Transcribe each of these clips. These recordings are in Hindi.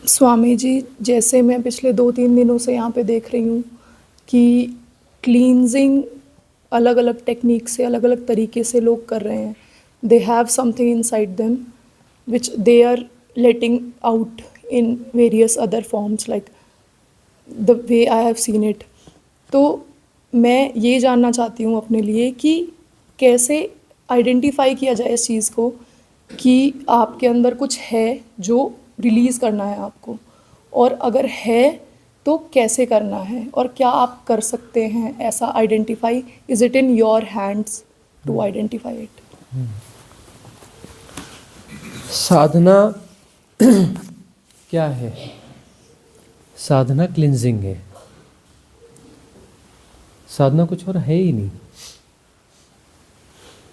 स्वामी जी, जैसे मैं पिछले 2-3 दिनों से यहाँ पे देख रही हूँ कि क्लींजिंग अलग-अलग टेक्नीक से, अलग-अलग तरीके से लोग कर रहे हैं। They have something inside them which they are letting out in various other forms like the way I have seen it. तो मैं ये जानना चाहती हूँ अपने लिए कि कैसे आइडेंटिफ़ाई किया जाए इस चीज़ को कि आपके अंदर कुछ है जो रिलीज़ करना है आपको, और अगर है तो कैसे करना है और क्या आप कर सकते हैं ऐसा identify? Is it in your hands to identify it? साधना क्या है? साधना क्लिंजिंग है। साधना कुछ और है ही नहीं।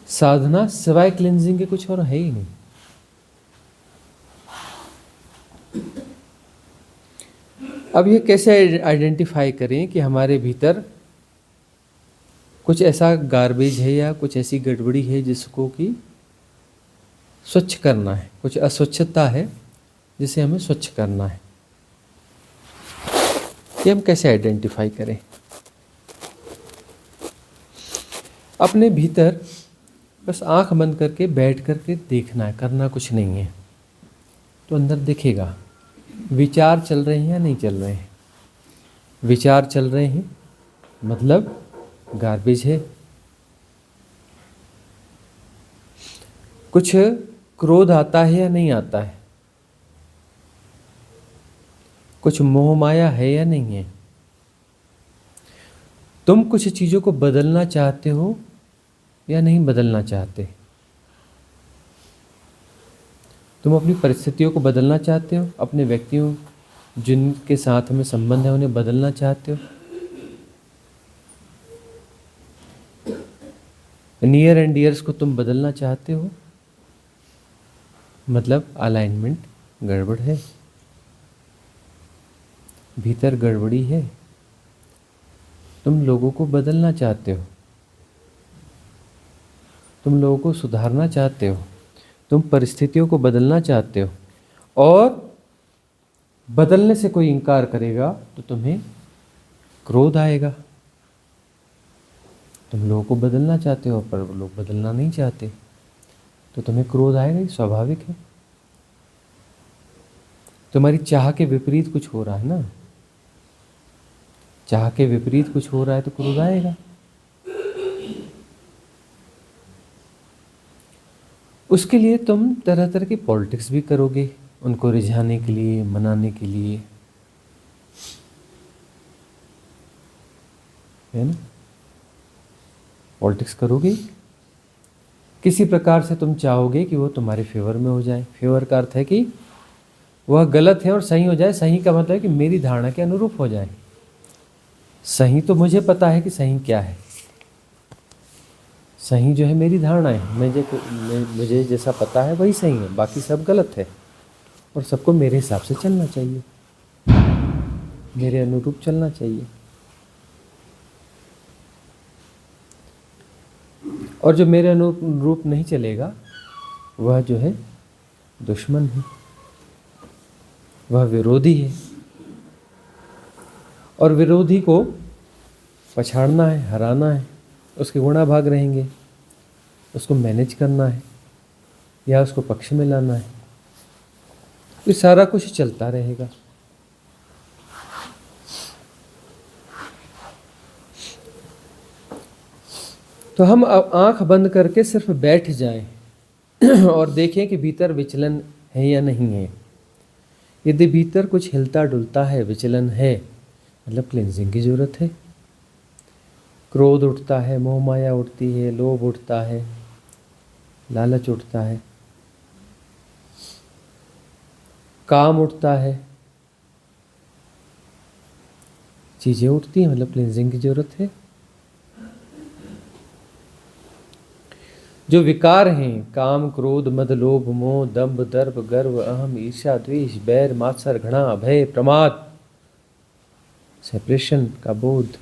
साधना सिवाय क्लिंजिंग के कुछ और है ही नहीं। अब ये कैसे आइडेंटिफाई करें कि हमारे भीतर कुछ ऐसा गार्बेज है या कुछ ऐसी गड़बड़ी है जिसको कि स्वच्छ करना है, कुछ अस्वच्छता है जिसे हमें स्वच्छ करना है। ये हम कैसे आइडेंटिफाई करें? अपने भीतर बस आंख बंद करके बैठ करके देखना है, करना कुछ नहीं है। तो अंदर दिखेगा विचार चल रहे हैं या नहीं चल रहे हैं। विचार चल रहे हैं मतलब गार्बेज है। कुछ क्रोध आता है या नहीं आता है। कुछ मोह माया है या नहीं है। तुम कुछ चीज़ों को बदलना चाहते हो या नहीं बदलना चाहते। तुम अपनी परिस्थितियों को बदलना चाहते हो, अपने व्यक्तियों जिनके साथ हमें संबंध है उन्हें बदलना चाहते हो। नियर एंड डियर्स को तुम बदलना चाहते हो, मतलब अलाइनमेंट गड़बड़ है, भीतर गड़बड़ी है। तुम लोगों को बदलना चाहते हो, तुम लोगों को सुधारना चाहते हो, तुम परिस्थितियों को बदलना चाहते हो, और बदलने से कोई इनकार करेगा तो तुम्हें क्रोध आएगा। तुम लोगों को बदलना चाहते हो पर लोग बदलना नहीं चाहते तो तुम्हें क्रोध आएगा, ही स्वाभाविक है। तुम्हारी चाह के विपरीत कुछ हो रहा है ना, चाह के विपरीत कुछ हो रहा है तो क्रोध आएगा। उसके लिए तुम तरह तरह की पॉलिटिक्स भी करोगे, उनको रिझाने के लिए, मनाने के लिए, है ना। पॉलिटिक्स करोगे, किसी प्रकार से तुम चाहोगे कि वो तुम्हारे फेवर में हो जाए। फेवर का अर्थ है कि वह गलत है और सही हो जाए। सही का मतलब है कि मेरी धारणा के अनुरूप हो जाए। सही तो मुझे पता है कि सही क्या है। सही जो है मेरी धारणा है, मुझे जैसा पता है वही सही है, बाकी सब गलत है। और सबको मेरे हिसाब से चलना चाहिए, मेरे अनुरूप चलना चाहिए। और जो मेरे अनुरूप नहीं चलेगा वह जो है दुश्मन है, वह विरोधी है। और विरोधी को पछाड़ना है, हराना है, उसके गुणा भाग रहेंगे, उसको मैनेज करना है या उसको पक्ष में लाना है। तो सारा कुछ चलता रहेगा। तो हम अब आंख बंद करके सिर्फ बैठ जाएं और देखें कि भीतर विचलन है या नहीं है। यदि भीतर कुछ हिलता डुलता है, विचलन है, मतलब क्लिंजिंग की जरूरत है। क्रोध उठता है, मोह माया उठती है, लोभ उठता है, लालच उठता है, काम उठता है, चीज़ें उठती हैं, मतलब क्लिंजिंग की जरूरत है। जो विकार हैं, काम, क्रोध, मद, लोभ, मोह, दंभ, दर्प, गर्व, अहम, ईर्ष्या, द्वेष, बैर, मात्सर, घृणा, भय, प्रमाद, सेपरेशन का बोध,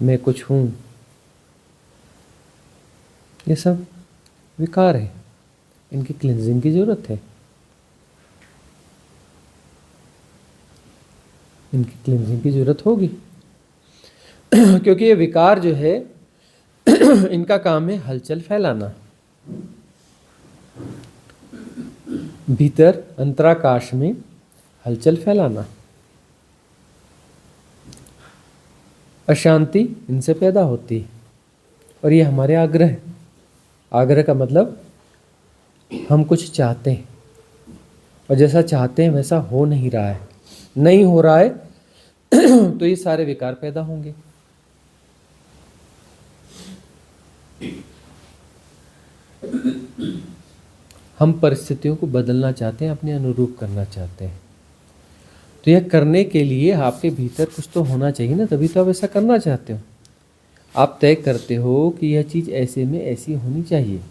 मैं कुछ हूँ, ये सब विकार है। इनकी क्लिंजिंग की जरूरत है। इनकी क्लिनजिंग की जरूरत होगी क्योंकि ये विकार जो है इनका काम है हलचल फैलाना। भीतर अंतराकाश में हलचल फैलाना। अशांति इनसे पैदा होती है और ये हमारे आग्रह है। आग्रह का मतलब हम कुछ चाहते हैं और जैसा चाहते हैं वैसा हो नहीं रहा है, नहीं हो रहा है तो ये सारे विकार पैदा होंगे। हम परिस्थितियों को बदलना चाहते हैं, अपने अनुरूप करना चाहते हैं, तो यह करने के लिए आपके भीतर कुछ तो होना चाहिए ना, तभी तो आप ऐसा करना चाहते हो। आप तय करते हो कि यह चीज़ ऐसे में ऐसी होनी चाहिए।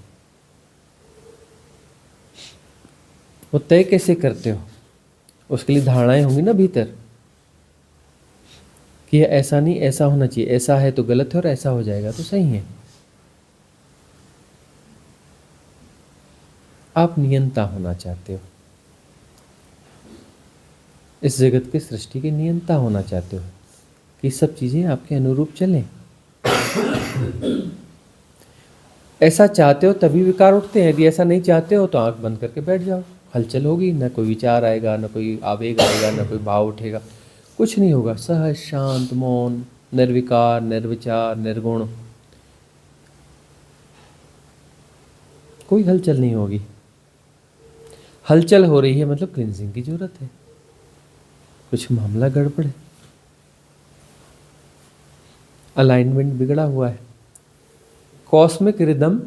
वो तय कैसे करते हो? उसके लिए धारणाएं होंगी ना भीतर कि यह ऐसा नहीं ऐसा होना चाहिए, ऐसा है तो गलत है और ऐसा हो जाएगा तो सही है। आप नियंता होना चाहते हो, इस जगत की सृष्टि की नियंता होना चाहते हो कि सब चीज़ें आपके अनुरूप चलें। ऐसा चाहते हो तभी विकार उठते हैं। यदि ऐसा नहीं चाहते हो तो आंख बंद करके बैठ जाओ, हलचल होगी, ना कोई विचार आएगा, ना कोई आवेग आएगा, ना कोई भाव उठेगा, कुछ नहीं होगा। सहज शांत मौन, निर्विकार निर्विचार निर्गुण, कोई हलचल नहीं होगी। हलचल हो रही है मतलब क्लिनजिंग की जरूरत है, कुछ मामला गड़बड़ है, अलाइनमेंट बिगड़ा हुआ है। कॉस्मिक रिदम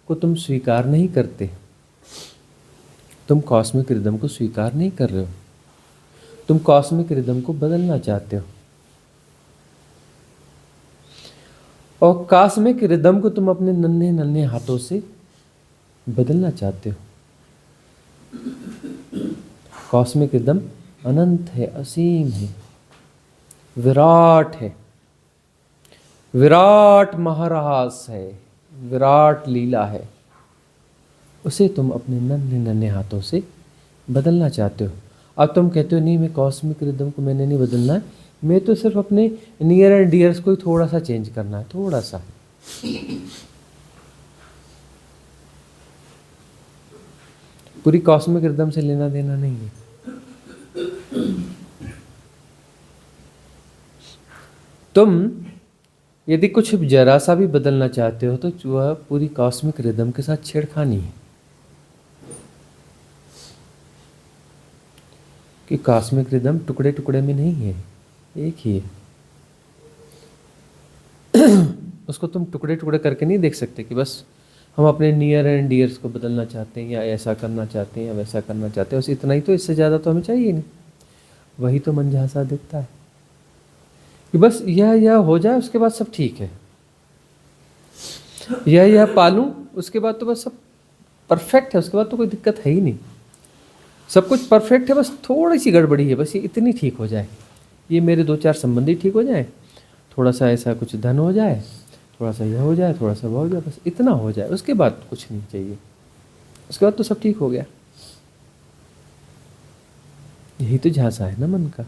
को तुम स्वीकार नहीं करते, तुम कॉस्मिक रिदम को स्वीकार नहीं कर रहे हो, तुम कॉस्मिक रिदम को बदलना चाहते हो। और कॉस्मिक रिदम को तुम अपने नन्हे नन्हे हाथों से बदलना चाहते हो। कॉस्मिक रिदम अनंत है, असीम है, विराट है, विराट महारहस्य है, विराट लीला है। उसे तुम अपने नन्हे नन्हे हाथों से बदलना चाहते हो। अब तुम कहते हो नहीं, मैं कॉस्मिक रिदम को मैंने नहीं बदलना है, मैं तो सिर्फ अपने नियर एंड डियर्स को ही थोड़ा सा चेंज करना है, थोड़ा सा। पूरी कॉस्मिक रिदम से लेना देना नहीं है। तुम यदि कुछ जरा सा भी बदलना चाहते हो तो वह पूरी कॉस्मिक रिदम के साथ छेड़खानी है कि कॉस्मिक रिदम टुकड़े टुकड़े में नहीं है, एक ही है। उसको तुम टुकड़े टुकड़े करके नहीं देख सकते कि बस हम अपने नियर एंड डियर्स को बदलना चाहते हैं या ऐसा करना चाहते हैं या वैसा करना चाहते हैं, बस इतना ही। तो इससे ज़्यादा तो हमें चाहिए नहीं। वही तो मन झांसा दिखता है कि बस यह हो जाए, उसके बाद सब ठीक है। यह पालूं, उसके बाद तो बस सब परफेक्ट है, उसके बाद तो कोई दिक्कत है ही नहीं। सब कुछ परफेक्ट है, बस थोड़ी सी गड़बड़ी है, बस ये इतनी ठीक हो जाए, ये मेरे 2-4 संबंधी ठीक हो जाए, थोड़ा सा ऐसा कुछ धन हो जाए, थोड़ा सा यह हो जाए, थोड़ा सा वह हो जाए, बस इतना हो जाए, उसके बाद कुछ नहीं चाहिए। उसके बाद तो सब ठीक हो गया। यही तो झांसा है ना मन का।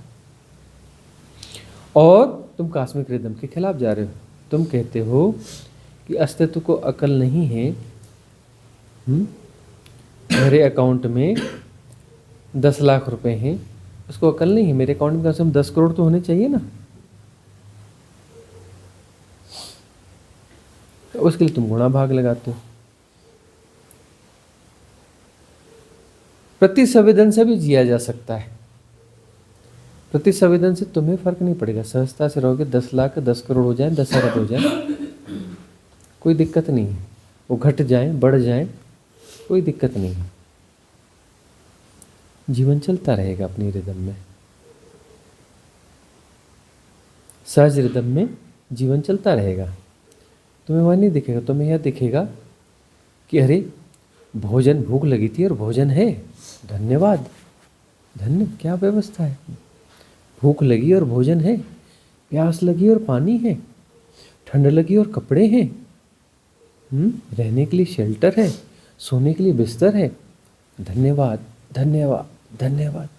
और तुम कॉस्मिक रिदम के खिलाफ जा रहे हो। तुम कहते हो कि अस्तित्व को अकल नहीं है, मेरे अकाउंट में 10 लाख रुपए हैं, उसको अकल नहीं है, मेरे अकाउंट में कम से कम 10 करोड़ तो होने चाहिए ना। तो उसके लिए तुम गुणा भाग लगाते हो। प्रति संवेदन से भी जिया जा सकता है। प्रति संवेदन से तुम्हें फर्क नहीं पड़ेगा, सहजता से रहोगे। 10 लाख 10 करोड़ हो जाए, 10 अरब हो जाए, कोई दिक्कत नहीं है। वो घट जाए बढ़ जाए, कोई दिक्कत नहीं है। जीवन चलता रहेगा अपनी रिदम में, सहज रिदम में जीवन चलता रहेगा। तुम्हें वह नहीं दिखेगा, तुम्हें यह दिखेगा कि अरे भोजन, भूख लगी थी और भोजन है, धन्यवाद, धन्य, क्या व्यवस्था है। भूख लगी और भोजन है, प्यास लगी और पानी है, ठंड लगी और कपड़े हैं, रहने के लिए शेल्टर है, सोने के लिए बिस्तर है, धन्यवाद धन्यवाद धन्यवाद।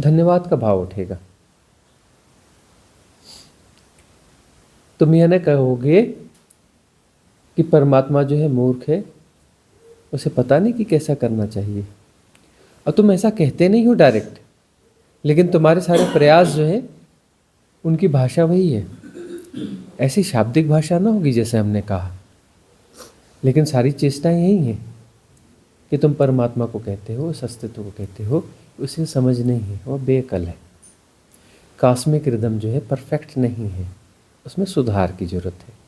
धन्यवाद का भाव उठेगा। तुम यह न कहोगे कि परमात्मा जो है मूर्ख है, उसे पता नहीं कि कैसा करना चाहिए। और तुम ऐसा कहते नहीं हो डायरेक्ट, लेकिन तुम्हारे सारे प्रयास जो है उनकी भाषा वही है। ऐसी शाब्दिक भाषा ना होगी जैसे हमने कहा, लेकिन सारी चेष्टाएं यही हैं कि तुम परमात्मा को कहते हो, उस अस्तित्व को कहते हो, उसे समझ नहीं है, वह बेअकल है। कॉस्मिक रिदम जो है परफेक्ट नहीं है, उसमें सुधार की जरूरत है।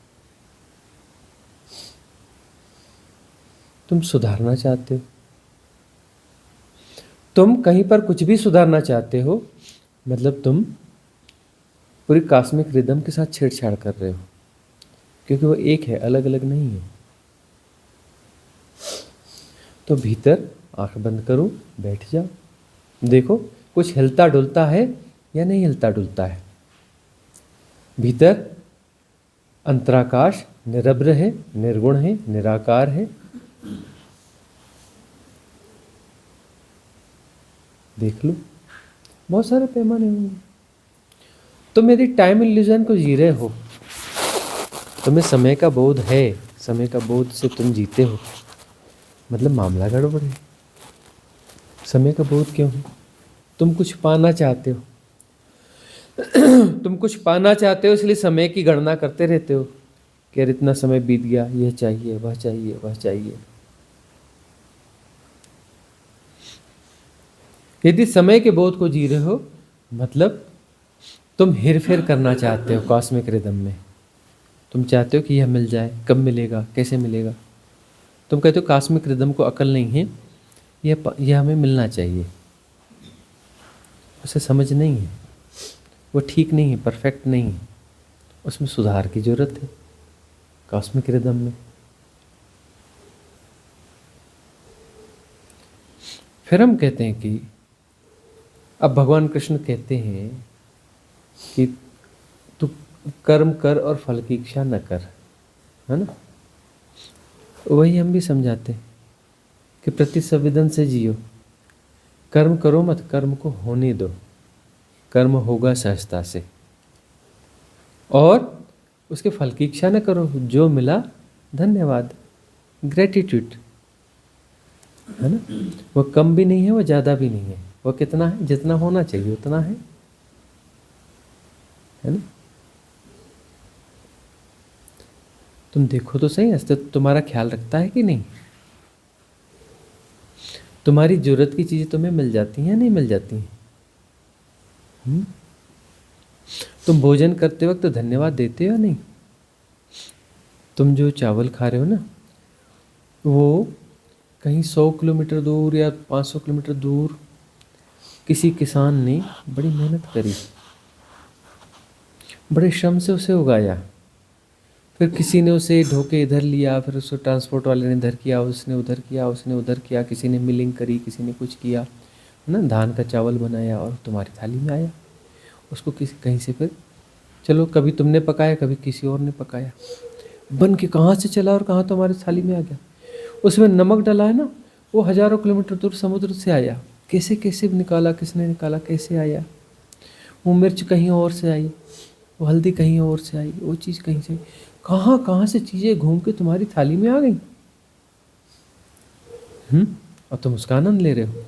तुम सुधारना चाहते हो, तुम कहीं पर कुछ भी सुधारना चाहते हो, मतलब तुम पूरी कॉस्मिक रिदम के साथ छेड़छाड़ कर रहे हो, क्योंकि वो एक है, अलग अलग नहीं है। तो भीतर आंख बंद करो, बैठ जाओ, देखो कुछ हिलता डुलता है या नहीं हिलता डुलता है। भीतर अंतराकाश निरभ्र है, निर्गुण है, निराकार है। देख लो, बहुत सारे पैमाने होंगे। तुम यदि टाइम इल्यूजन को जी रहे हो, तुम्हें समय का बोध है, समय का बोध से तुम जीते हो, मतलब मामला गड़बड़ है। समय का बोध क्यों है? तुम कुछ पाना चाहते हो तुम कुछ पाना चाहते हो, इसलिए समय की गणना करते रहते हो कि यार इतना समय बीत गया, यह चाहिए, वह चाहिए, वह चाहिए। यदि समय के बोध को जी रहे हो, मतलब तुम हेरफेर करना चाहते हो कॉस्मिक रिदम में। तुम चाहते हो कि यह मिल जाए, कब मिलेगा, कैसे मिलेगा। तुम कहते हो कॉस्मिक रिदम को अकल नहीं है, यह हमें मिलना चाहिए। उसे समझ नहीं है, वो ठीक नहीं है, परफेक्ट नहीं है, उसमें सुधार की जरूरत है कॉस्मिक रिदम में। फिर हम कहते हैं कि अब भगवान कृष्ण कहते हैं कि तू कर्म कर और फल की इच्छा न कर, है ना। वही हम भी समझाते हैं कि प्रति संवेदन से जियो, कर्म करो मत, कर्म को होने दो, कर्म होगा सहजता से। और उसके फल की इच्छा न करो, जो मिला धन्यवाद, ग्रेटिट्यूड, है ना। वो कम भी नहीं है, वो ज़्यादा भी नहीं है, वो कितना है, जितना होना चाहिए उतना है ना। तुम देखो तो सही, अस्तित्व तुम्हारा ख्याल रखता है कि नहीं। तुम्हारी जरूरत की चीज़ें तुम्हें मिल जाती हैं या नहीं मिल जाती हैं? तुम भोजन करते वक्त धन्यवाद देते हो नहीं? तुम जो चावल खा रहे हो ना, वो कहीं 100 किलोमीटर दूर या 500 किलोमीटर दूर किसी किसान ने बड़ी मेहनत करी, बड़े श्रम से उसे उगाया, फिर किसी ने उसे ढोके इधर लिया, फिर उसको ट्रांसपोर्ट वाले ने इधर किया, उसने उधर किया, उसने उधर किया, किसी ने मिलिंग करी, किसी ने कुछ किया, है ना, धान का चावल बनाया और तुम्हारी थाली में आया। उसको किसी कहीं से फिर चलो कभी तुमने पकाया, कभी किसी और ने पकाया, बन के कहाँ से चला और कहाँ तुम्हारी थाली में आ गया। उसमें नमक डाला है ना, वो हज़ारों किलोमीटर दूर समुद्र से आया, कैसे कैसे निकाला, किसने निकाला, कैसे आया। वो मिर्च कहीं और से आई, वो हल्दी कहीं और से आई, वो चीज़ कहीं से, कहाँ कहाँ से चीज़ें घूम के तुम्हारी थाली में आ गई। और तुम उसका आनंद ले रहे हो।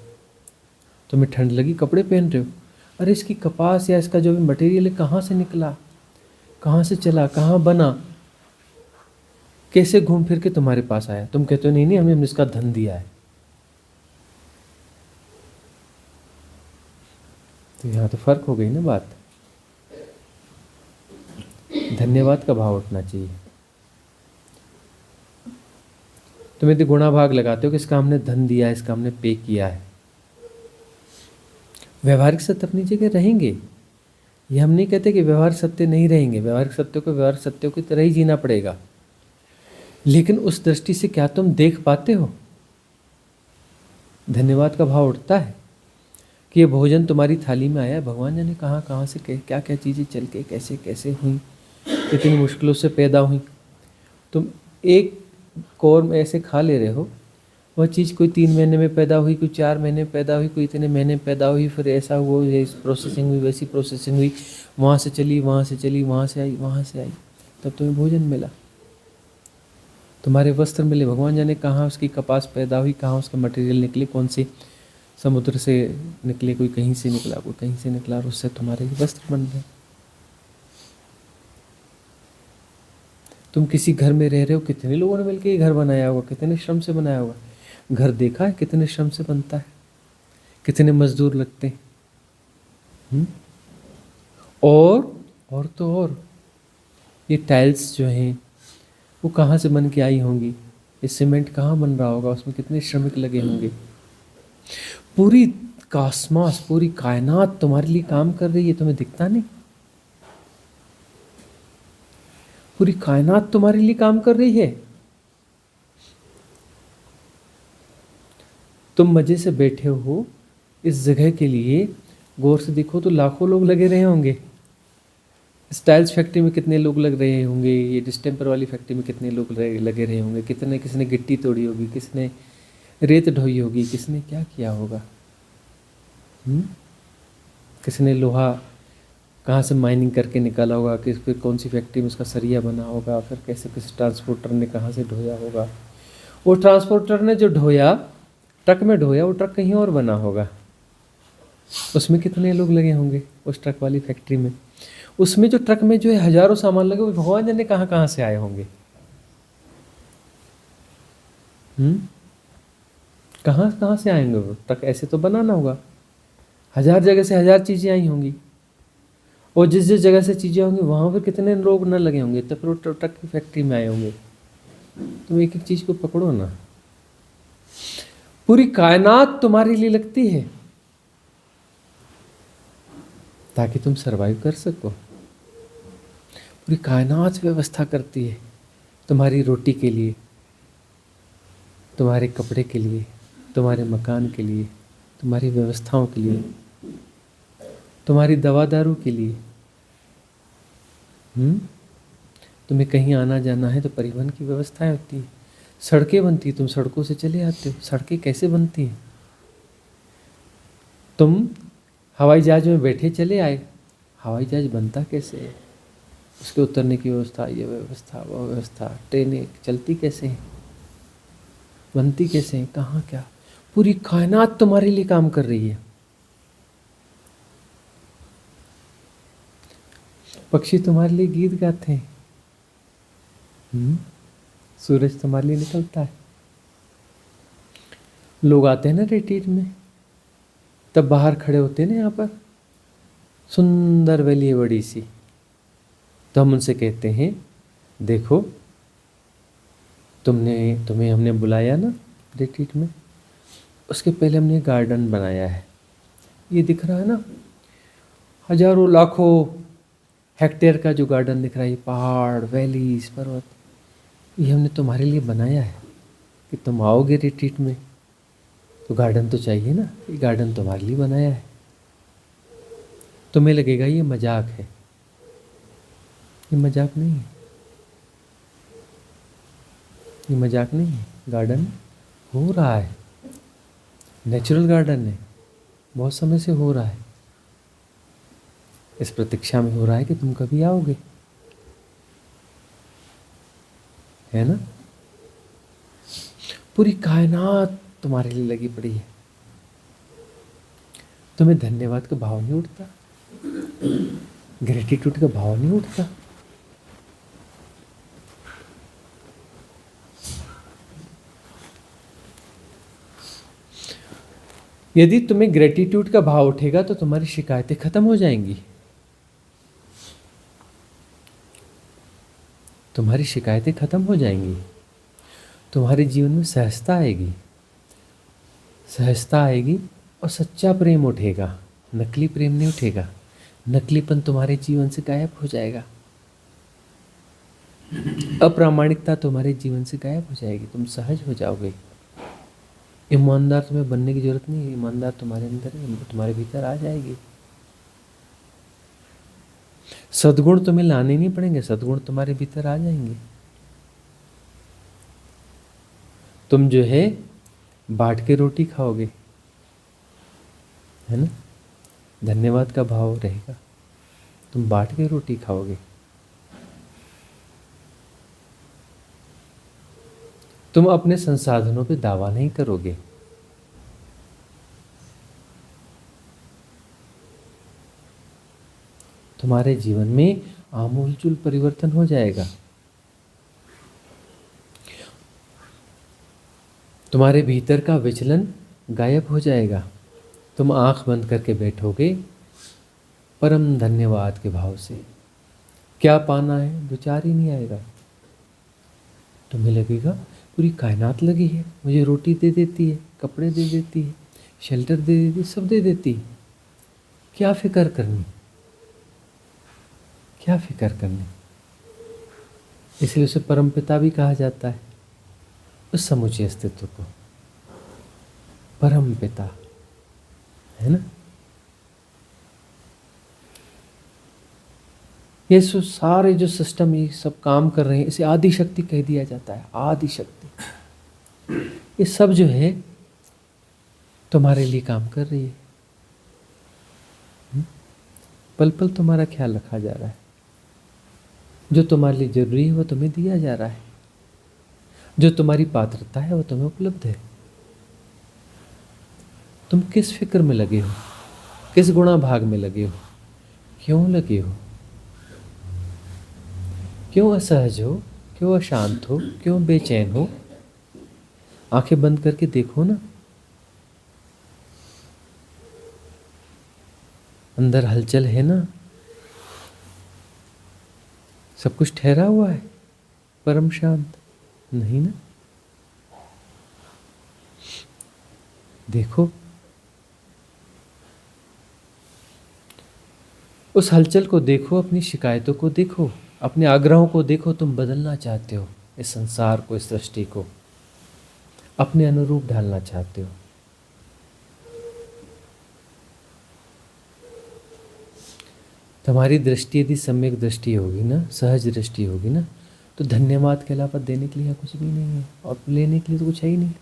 तुम्हें ठंड लगी, कपड़े पहन रहे हो, अरे इसकी कपास या इसका जो भी मटेरियल है कहाँ से निकला, कहाँ से चला, कहाँ बना, कैसे घूम फिर के तुम्हारे पास आया। तुम कहते हो नहीं नहीं, हमें इसका धन दिया है। तो यहाँ तो फर्क हो गई ना बात। धन्यवाद का भाव उठना चाहिए। तुम यदि गुणा भाग लगाते हो कि इसका हमने धन दिया है, इसका हमने पे किया है, व्यवहारिक सत्य अपनी जगह रहेंगे। ये हम नहीं कहते कि व्यवहारिक सत्य नहीं रहेंगे, व्यवहारिक सत्य को व्यवहारिक सत्यों की तरह ही जीना पड़ेगा। लेकिन उस दृष्टि से क्या तुम देख पाते हो? धन्यवाद का भाव उठता है कि ये भोजन तुम्हारी थाली में आया, भगवान जाने कहाँ कहाँ से क्या क्या चीज़ें चल के कैसे कैसे हुई, कितनी मुश्किलों से पैदा हुई। तुम एक कौर में ऐसे खा ले रहे हो, वह चीज़ कोई 3 महीने में पैदा हुई, कोई 4 महीने में पैदा हुई, कोई इतने महीने में पैदा हुई, फिर ऐसा हुआ, ये प्रोसेसिंग हुई, वैसी प्रोसेसिंग हुई, वहाँ से चली, वहाँ से चली, वहाँ से आई, वहाँ से आई, तब तुम्हें भोजन मिला, तुम्हारे वस्त्र मिले। भगवान जाने कहाँ उसकी कपास पैदा हुई, कहाँ उसका मटेरियल निकले, कौन से समुद्र से निकले, कोई कहीं से निकला, कोई कहीं से निकला, और उससे तुम्हारे वस्त्र बन गए। तुम किसी घर में रह रहे हो, कितने लोगों ने मिलकर ये घर बनाया होगा, कितने श्रम से बनाया होगा। घर देखा है कितने श्रम से बनता है, कितने मजदूर लगते हैं। और तो और ये टाइल्स जो हैं वो कहाँ से बन के आई होंगी, ये सीमेंट कहाँ बन रहा होगा, उसमें कितने श्रमिक लगे होंगे। पूरी कॉस्मॉस, पूरी कायनात तुम्हारे लिए काम कर रही है, तुम्हें दिखता नहीं। पूरी कायनात तुम्हारे लिए काम कर रही है। तुम मजे से बैठे हो इस जगह के लिए, गौर से देखो तो लाखों लोग लगे रहे होंगे। स्टाइल्स फैक्ट्री में कितने लोग लग रहे होंगे, ये डिस्टेम्पर वाली फैक्ट्री में कितने लोग लगे रहे होंगे, किसने गिट्टी तोड़ी होगी, किसने रेत ढोई होगी, किसने क्या किया होगा। किसने लोहा कहाँ से माइनिंग करके निकाला होगा, फिर कौन सी फैक्ट्री में उसका सरिया बना होगा, फिर कैसे किस ट्रांसपोर्टर ने कहाँ से ढोया होगा। वो ट्रांसपोर्टर ने जो ढोया, ट्रक में ढोया, वो ट्रक कहीं और बना होगा। उसमें कितने लोग लगे होंगे उस ट्रक वाली फैक्ट्री में। उसमें जो ट्रक में जो है हजारों सामान लगे, वो भगवान जाने कहाँ कहाँ से आए होंगे। कहाँ कहाँ से आएंगे वो ट्रक, ऐसे तो बनाना होगा। 1000 जगह से 1000 चीज़ें आई होंगी, और जिस जिस जगह से चीज़ें होंगी वहाँ पर कितने लोग न लगे होंगे, तब फिर वो ट्रक की फैक्ट्री में आए होंगे। तुम एक एक चीज़ को पकड़ो ना। पूरी कायनात तुम्हारे लिए लगती है ताकि तुम सरवाइव कर सको। पूरी कायनात व्यवस्था करती है तुम्हारी रोटी के लिए, तुम्हारे कपड़े के लिए, तुम्हारे मकान के लिए, तुम्हारी व्यवस्थाओं के लिए, तुम्हारी दवा दारू के लिए। तुम्हें कहीं आना जाना है तो परिवहन की व्यवस्थाएं होती है, सड़कें बनती, तुम सड़कों से चले आते हो। सड़कें कैसे बनती हैं? तुम हवाई जहाज में बैठे चले आए, हवाई जहाज बनता कैसे है, उसके उतरने की व्यवस्था, ये व्यवस्था, वो व्यवस्था, ट्रेनें चलती कैसे हैं, बनती कैसे हैं, कहाँ क्या। पूरी कायनात तुम्हारे लिए काम कर रही है। पक्षी तुम्हारे लिए गीत गाते हैं, सूरज तुम्हारे लिए निकलता है। लोग आते हैं ना रिट्रीट में, तब बाहर खड़े होते हैं ना, यहाँ पर सुंदर वैली है बड़ी सी, तो हम उनसे कहते हैं देखो तुम्हें हमने बुलाया ना रिट्रीट में, उसके पहले हमने गार्डन बनाया है, ये दिख रहा है ना, हजारों लाखों हेक्टेयर का जो गार्डन दिख रहा है, ये पहाड़, वैलीज, पर्वत, ये हमने तुम्हारे लिए बनाया है कि तुम आओगे रिट्रीट में तो गार्डन तो चाहिए ना, ये गार्डन तुम्हारे लिए बनाया है। तुम्हें लगेगा ये मजाक है, ये मजाक नहीं है, ये मजाक नहीं है। गार्डन हो रहा है, नेचुरल गार्डन है, बहुत समय से हो रहा है। इस प्रतीक्षा में हो रहा है कि तुम कभी आओगे, है ना। पूरी कायनात तुम्हारे लिए लगी पड़ी है। तुम्हें धन्यवाद का भाव नहीं उठता, ग्रेटिट्यूड का भाव नहीं उठता। यदि तुम्हें ग्रेटिट्यूड का भाव उठेगा तो तुम्हारी शिकायतें खत्म हो जाएंगी, तुम्हारी शिकायतें खत्म हो जाएंगी। तुम्हारे जीवन में सहजता आएगी, सहजता आएगी और सच्चा प्रेम उठेगा, नकली प्रेम नहीं उठेगा। नकलीपन तुम्हारे जीवन से गायब हो जाएगा, अप्रामाणिकता तुम्हारे जीवन से गायब हो जाएगी, तुम सहज हो जाओगे। ईमानदार तुम्हें बनने की जरूरत नहीं है, ईमानदार तुम्हारे अंदर है, तुम्हारे भीतर आ जाएगी। सद्गुण तुम्हें लाने नहीं पड़ेंगे, सद्गुण तुम्हारे भीतर आ जाएंगे। तुम जो है बांट के रोटी खाओगे, है ना। धन्यवाद का भाव रहेगा, तुम बांट के रोटी खाओगे। तुम अपने संसाधनों पे दावा नहीं करोगे। तुम्हारे जीवन में आमूलचूल परिवर्तन हो जाएगा। तुम्हारे भीतर का विचलन गायब हो जाएगा। तुम आंख बंद करके बैठोगे परम धन्यवाद के भाव से। क्या पाना है विचार ही नहीं आएगा। तुम्हें लगेगा पूरी कायनात लगी है, मुझे रोटी दे देती है, कपड़े दे देती है, शेल्टर दे देती है, सब दे देती है। क्या फिक्र करनी, क्या फिक्र करनी। इसलिए उसे परम पिता भी कहा जाता है, उस समूचे अस्तित्व को परम पिता, है ना। ये सारे जो सिस्टम ये सब काम कर रहे हैं, इसे आदि शक्ति कह दिया जाता है। आदि शक्ति ये सब जो है तुम्हारे लिए काम कर रही है। पल पल तुम्हारा ख्याल रखा जा रहा है। जो तुम्हारे लिए जरूरी है वो तुम्हें दिया जा रहा है। जो तुम्हारी पात्रता है वो तुम्हें उपलब्ध है। तुम किस फिक्र में लगे हो, किस गुणा भाग में लगे हो, क्यों लगे हो, क्यों असहज हो, क्यों अशांत हो, क्यों बेचैन हो। आंखें बंद करके देखो ना, अंदर हलचल है ना, सब कुछ ठहरा हुआ है, परम शांत नहीं ना। देखो उस हलचल को देखो, अपनी शिकायतों को देखो, अपने आग्रहों को देखो। तुम बदलना चाहते हो इस संसार को, इस सृष्टि को अपने अनुरूप ढालना चाहते हो। तुम्हारी दृष्टि यदि सम्यक दृष्टि होगी ना, सहज दृष्टि होगी ना, तो धन्यवाद के अलावा देने के लिए कुछ भी नहीं है और लेने के लिए तो कुछ है ही नहीं।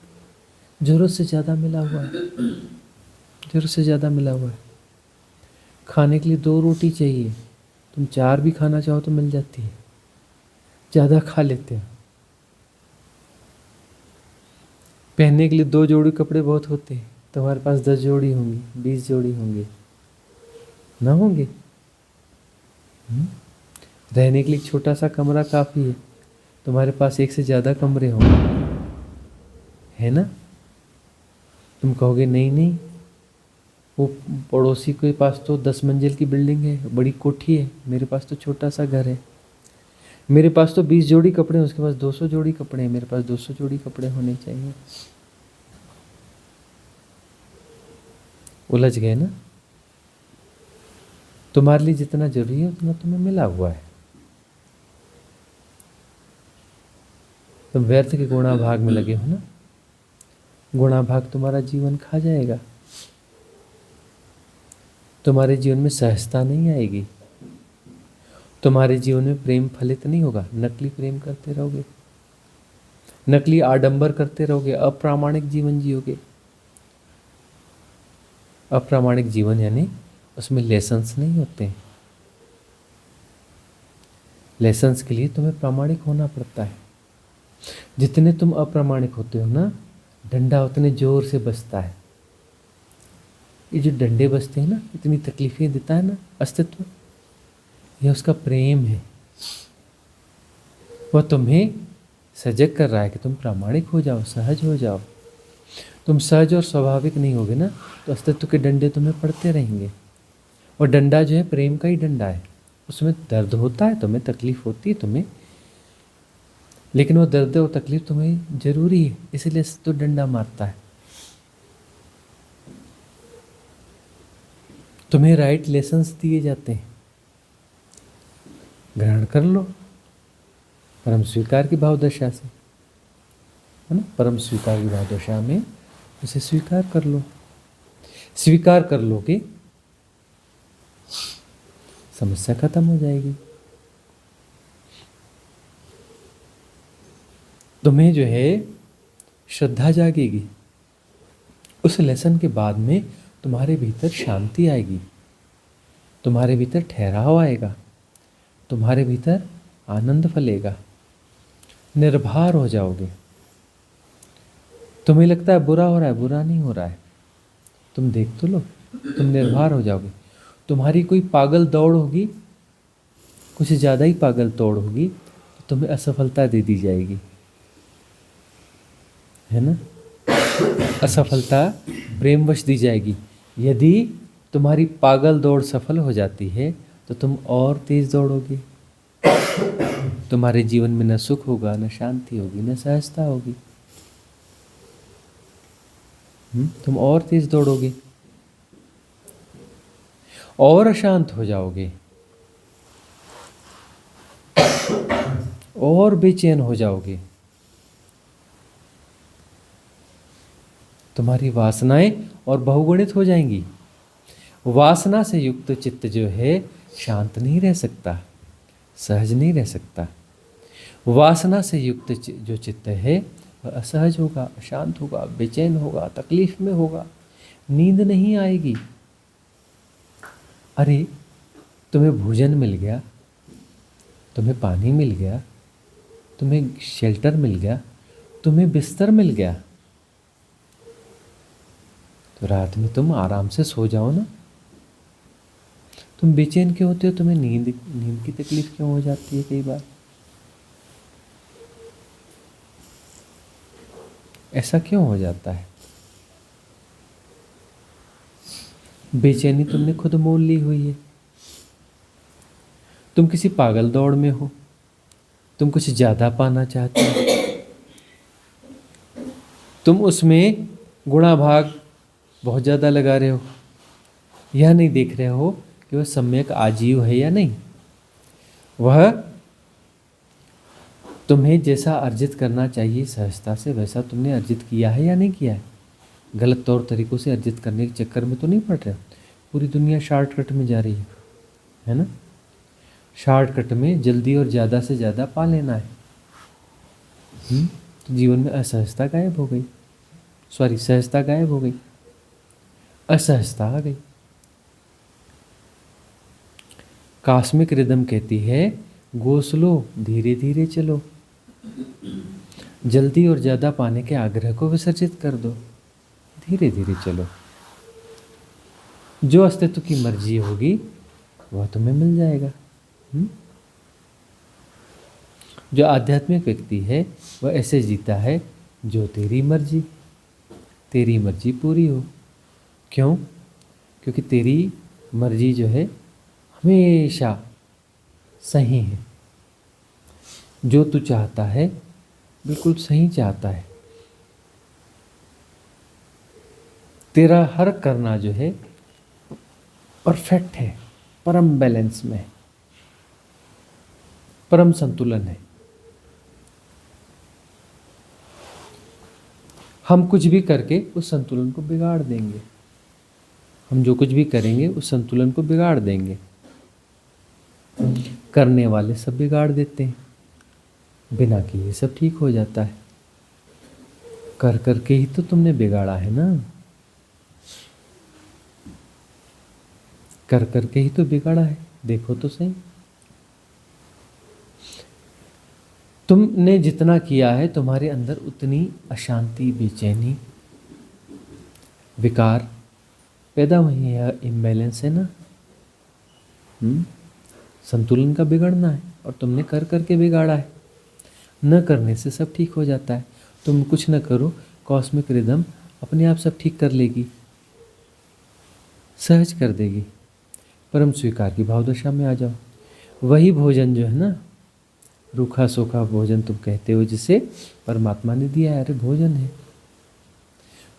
जरूरत से ज़्यादा मिला हुआ है, जरूरत से ज़्यादा मिला हुआ है। खाने के लिए 2 रोटी चाहिए, तुम 4 भी खाना चाहो तो मिल जाती है, ज़्यादा खा लेते हो। पहनने के लिए 2 जोड़ी कपड़े बहुत होते हैं, तुम्हारे पास 10 जोड़ी होंगी, 20 जोड़ी होंगे ना, होंगे। रहने के लिए छोटा सा कमरा काफ़ी है, तुम्हारे पास 1 से ज़्यादा कमरे होंगे, है ना। तुम कहोगे नहीं नहीं, वो पड़ोसी के पास तो 10 मंजिल की बिल्डिंग है, बड़ी कोठी है, मेरे पास तो छोटा सा घर है। मेरे पास तो 20 जोड़ी कपड़े हैं, उसके पास 200 जोड़ी कपड़े हैं, मेरे पास 200 जोड़ी कपड़े होने चाहिए। उलझ गए ना। तुम्हारे लिए जितना जरूरी है उतना तुम्हें मिला हुआ है। तुम व्यर्थ के गुणा भाग में लगे हो ना, गुणा भाग तुम्हारा जीवन खा जाएगा। तुम्हारे जीवन में सहजता नहीं आएगी, तुम्हारे जीवन में प्रेम फलित नहीं होगा। नकली प्रेम करते रहोगे, नकली आडंबर करते रहोगे, अप्रामाणिक जीवन जियोगे। अप्रामाणिक जीवन यानी उसमें लेसन्स नहीं होते हैं। लेसन्स के लिए तुम्हें प्रामाणिक होना पड़ता है। जितने तुम अप्रामाणिक होते हो ना, डंडा उतने जोर से बजता है। ये जो डंडे बजते हैं ना, इतनी तकलीफें देता है ना अस्तित्व, यह उसका प्रेम है। वह तुम्हें सजग कर रहा है कि तुम प्रामाणिक हो जाओ, सहज हो जाओ। तुम सहज और स्वाभाविक नहीं होगे ना, तो अस्तित्व के डंडे तुम्हें पड़ते रहेंगे। और डंडा जो है प्रेम का ही डंडा है। उसमें दर्द होता है, तुम्हें तकलीफ होती है तुम्हें, लेकिन वो दर्द और तकलीफ तुम्हें जरूरी है, इसलिए तो डंडा मारता है। तुम्हें राइट लेसन्स दिए जाते हैं, ग्रहण कर लो परम स्वीकार की भाव दशा से, है ना। परम स्वीकार की भाव दशा में उसे स्वीकार कर लो। स्वीकार कर लोगे, समस्या खत्म हो जाएगी। तुम्हें जो है श्रद्धा जागेगी, उस लेसन के बाद में तुम्हारे भीतर शांति आएगी, तुम्हारे भीतर ठहराव आएगा, तुम्हारे भीतर आनंद फलेगा, निर्भर हो जाओगे। तुम्हें लगता है बुरा हो रहा है, बुरा नहीं हो रहा है, तुम देख तो लो, तुम निर्भर हो जाओगे। तुम्हारी कोई पागल दौड़ होगी, कुछ ज़्यादा ही पागल दौड़ होगी, तो तुम्हें असफलता दे दी जाएगी, है ना। असफलता प्रेमवश दी जाएगी। यदि तुम्हारी पागल दौड़ सफल हो जाती है तो तुम और तेज दौड़ोगे। तुम्हारे जीवन में न सुख होगा, न शांति होगी, न सहजता होगी। तुम और तेज दौड़ोगे और अशांत हो जाओगे और बेचैन हो जाओगे। तुम्हारी वासनाएं और बहुगुणित हो जाएंगी। वासना से युक्त चित्त जो है शांत नहीं रह सकता, सहज नहीं रह सकता। वासना से युक्त जो चित्त है वह असहज होगा, अशांत होगा, बेचैन होगा, तकलीफ में होगा, नींद नहीं आएगी। अरे तुम्हें भोजन मिल गया, तुम्हें पानी मिल गया, तुम्हें शेल्टर मिल गया, तुम्हें बिस्तर मिल गया, तो रात में तुम आराम से सो जाओ ना। तुम बेचैन क्यों होते हो? तुम्हें नींद की तकलीफ क्यों हो जाती है? कई बार ऐसा क्यों हो जाता है? बेचैनी तुमने खुद मोल ली हुई है। तुम किसी पागल दौड़ में हो, तुम कुछ ज्यादा पाना चाहते हो, तुम उसमें गुणा भाग बहुत ज़्यादा लगा रहे हो। यह नहीं देख रहे हो कि वह सम्यक आजीव है या नहीं। वह तुम्हें जैसा अर्जित करना चाहिए सहजता से वैसा तुमने अर्जित किया है या नहीं किया है। गलत तौर तरीकों से अर्जित करने के चक्कर में तो नहीं पड़ रहे हो। पूरी दुनिया शॉर्टकट में जा रही है ना। शॉर्टकट में जल्दी और ज़्यादा से ज़्यादा पा लेना है। तो जीवन में असहजता गायब हो गई, सहजता गायब हो गई, असहजता आ गई। कॉस्मिक रिदम कहती है गो स्लो, धीरे धीरे चलो। जल्दी और ज़्यादा पाने के आग्रह को विसर्जित कर दो, धीरे धीरे चलो। जो अस्तित्व की मर्जी होगी वह तुम्हें मिल जाएगा। जो आध्यात्मिक व्यक्ति है वह ऐसे जीता है जो तेरी मर्जी पूरी हो। क्यों? क्योंकि तेरी मर्जी जो है हमेशा सही है। जो तू चाहता है बिल्कुल सही चाहता है। तेरा हर करना जो है परफेक्ट है, परम बैलेंस में है, परम संतुलन है। हम कुछ भी करके उस संतुलन को बिगाड़ देंगे। हम जो कुछ भी करेंगे उस संतुलन को बिगाड़ देंगे। करने वाले सब बिगाड़ देते हैं, बिना किए सब ठीक हो जाता है। कर करके ही तो तुमने बिगाड़ा है ना, कर करके ही तो बिगाड़ा है। देखो तो सही, तुमने जितना किया है तुम्हारे अंदर उतनी अशांति, बेचैनी, विकार पैदा हुई है। यह इम्बैलेंस है ना। संतुलन का बिगड़ना है और तुमने कर करके बिगाड़ा है। न करने से सब ठीक हो जाता है। तुम कुछ न करो, कॉस्मिक रिदम अपने आप सब ठीक कर लेगी, सहज कर देगी। परम स्वीकार की भावदशा में आ जाओ। वही भोजन जो है ना, रूखा सूखा भोजन तुम कहते हो जिसे परमात्मा ने दिया है, अरे भोजन है,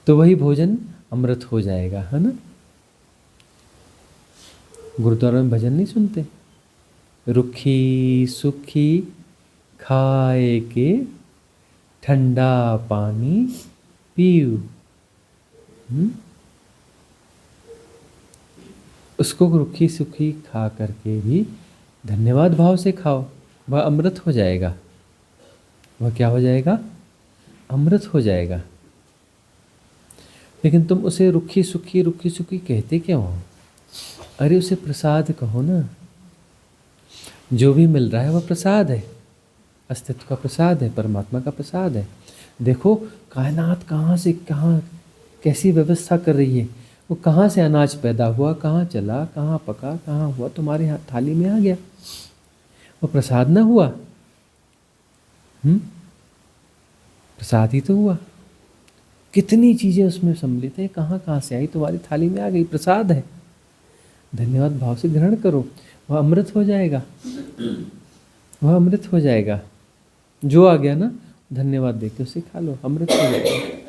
तो वही भोजन अमृत हो जाएगा, है ना। गुरुद्वारा में भजन नहीं सुनते? रुखी सुखी खाए के ठंडा पानी पीऊ। उसको रुखी सुखी खा करके भी धन्यवाद भाव से खाओ, वह अमृत हो जाएगा। वह क्या हो जाएगा? अमृत हो जाएगा। लेकिन तुम उसे रुखी सुखी कहते क्यों हो? अरे उसे प्रसाद कहो ना। जो भी मिल रहा है वह प्रसाद है, अस्तित्व का प्रसाद है, परमात्मा का प्रसाद है। देखो कायनात कहाँ से कहाँ कैसी व्यवस्था कर रही है। वो कहाँ से अनाज पैदा हुआ, कहाँ चला, कहाँ पका, कहाँ हुआ, तुम्हारे यहाँ थाली में आ गया। वो प्रसाद ना हुआ? प्रसाद ही तो हुआ। कितनी चीज़ें उसमें सम्मिलित है, कहाँ कहाँ से आई, तुम्हारी थाली में आ गई, प्रसाद है। धन्यवाद भाव से ग्रहण करो, वह अमृत हो जाएगा, वह अमृत हो जाएगा। जो आ गया ना, धन्यवाद देके उसे खा लो, अमृत हो जाएगा।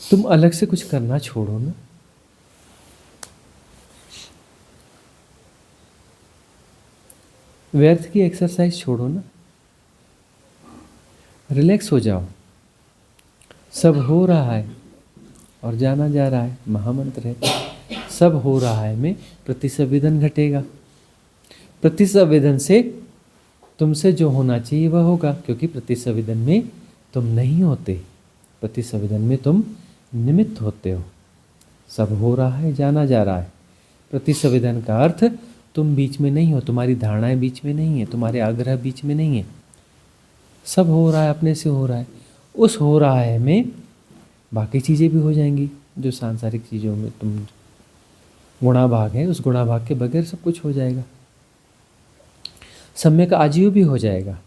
तुम अलग से कुछ करना छोड़ो ना। व्यर्थ की एक्सरसाइज छोड़ो ना, रिलैक्स हो जाओ। सब हो रहा है और जाना जा रहा है, महामंत्र है। सब हो रहा है में प्रतिसंवेदन घटेगा। प्रतिसंवेदन से तुमसे जो होना चाहिए वह होगा, क्योंकि प्रतिसंवेदन में तुम नहीं होते, प्रतिसंवेदन में तुम निमित्त होते हो। सब हो रहा है, जाना जा रहा है। प्रतिसंवेदन का अर्थ तुम बीच में नहीं हो, तुम्हारी धारणाएं बीच में नहीं है, तुम्हारे आग्रह बीच में नहीं है। सब हो रहा है, अपने से हो रहा है। उस हो रहा है में बाकी चीज़ें भी हो जाएंगी। जो सांसारिक चीज़ों में तुम गुणाभाग है, उस गुणाभाग के बगैर सब कुछ हो जाएगा। सम्यक आजीव भी हो जाएगा।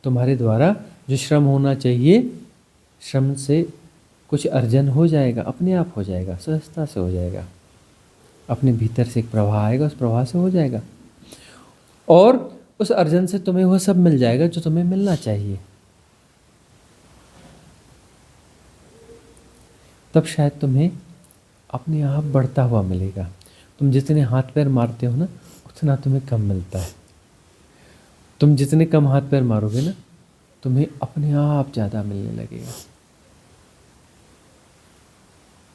तुम्हारे द्वारा जो श्रम होना चाहिए, श्रम से कुछ अर्जन हो जाएगा, अपने आप हो जाएगा, सहजता से हो जाएगा। अपने भीतर से एक प्रवाह आएगा, उस प्रवाह से हो जाएगा। और उस अर्जन से तुम्हें वह सब मिल जाएगा जो तुम्हें मिलना चाहिए। तब शायद तुम्हें अपने आप बढ़ता हुआ मिलेगा। तुम जितने हाथ पैर मारते हो ना, उतना तुम्हें कम मिलता है। तुम जितने कम हाथ पैर मारोगे ना, तुम्हें अपने आप ज़्यादा मिलने लगेगा,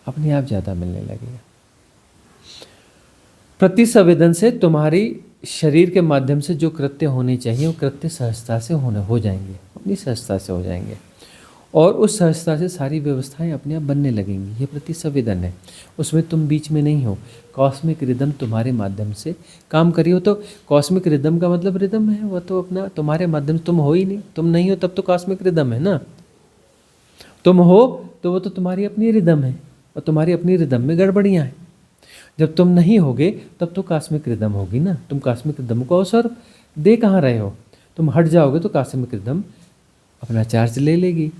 अपने आप ज़्यादा मिलने लगेगा। प्रतिसंवेदन से तुम्हारी शरीर के माध्यम से जो कृत्य होने चाहिए वो कृत्य सहजता से हो जाएंगे, अपनी सहजता से हो जाएंगे। और उस सहजता से सारी व्यवस्थाएं अपने आप बनने लगेंगी। ये प्रतिसंवेदन है, उसमें तुम बीच में नहीं हो। कॉस्मिक रिदम तुम्हारे माध्यम से काम करी हो। तो कॉस्मिक रिदम का मतलब रिदम है, वह तो अपना तुम्हारे माध्यम से, तुम हो ही नहीं। तुम नहीं हो तब तो कॉस्मिक रिदम है ना। तुम हो तो वो तो तुम्हारी अपनी रिदम है, और तुम्हारी अपनी रिदम में गड़बड़ियाँ हैं। जब तुम नहीं होगे तब तो कॉस्मिक रिदम होगी ना। तुम कॉस्मिक रिदम को अवसर दे कहाँ रहे हो? तुम हट जाओगे तो कॉस्मिक रिदम अपना चार्ज ले लेगी,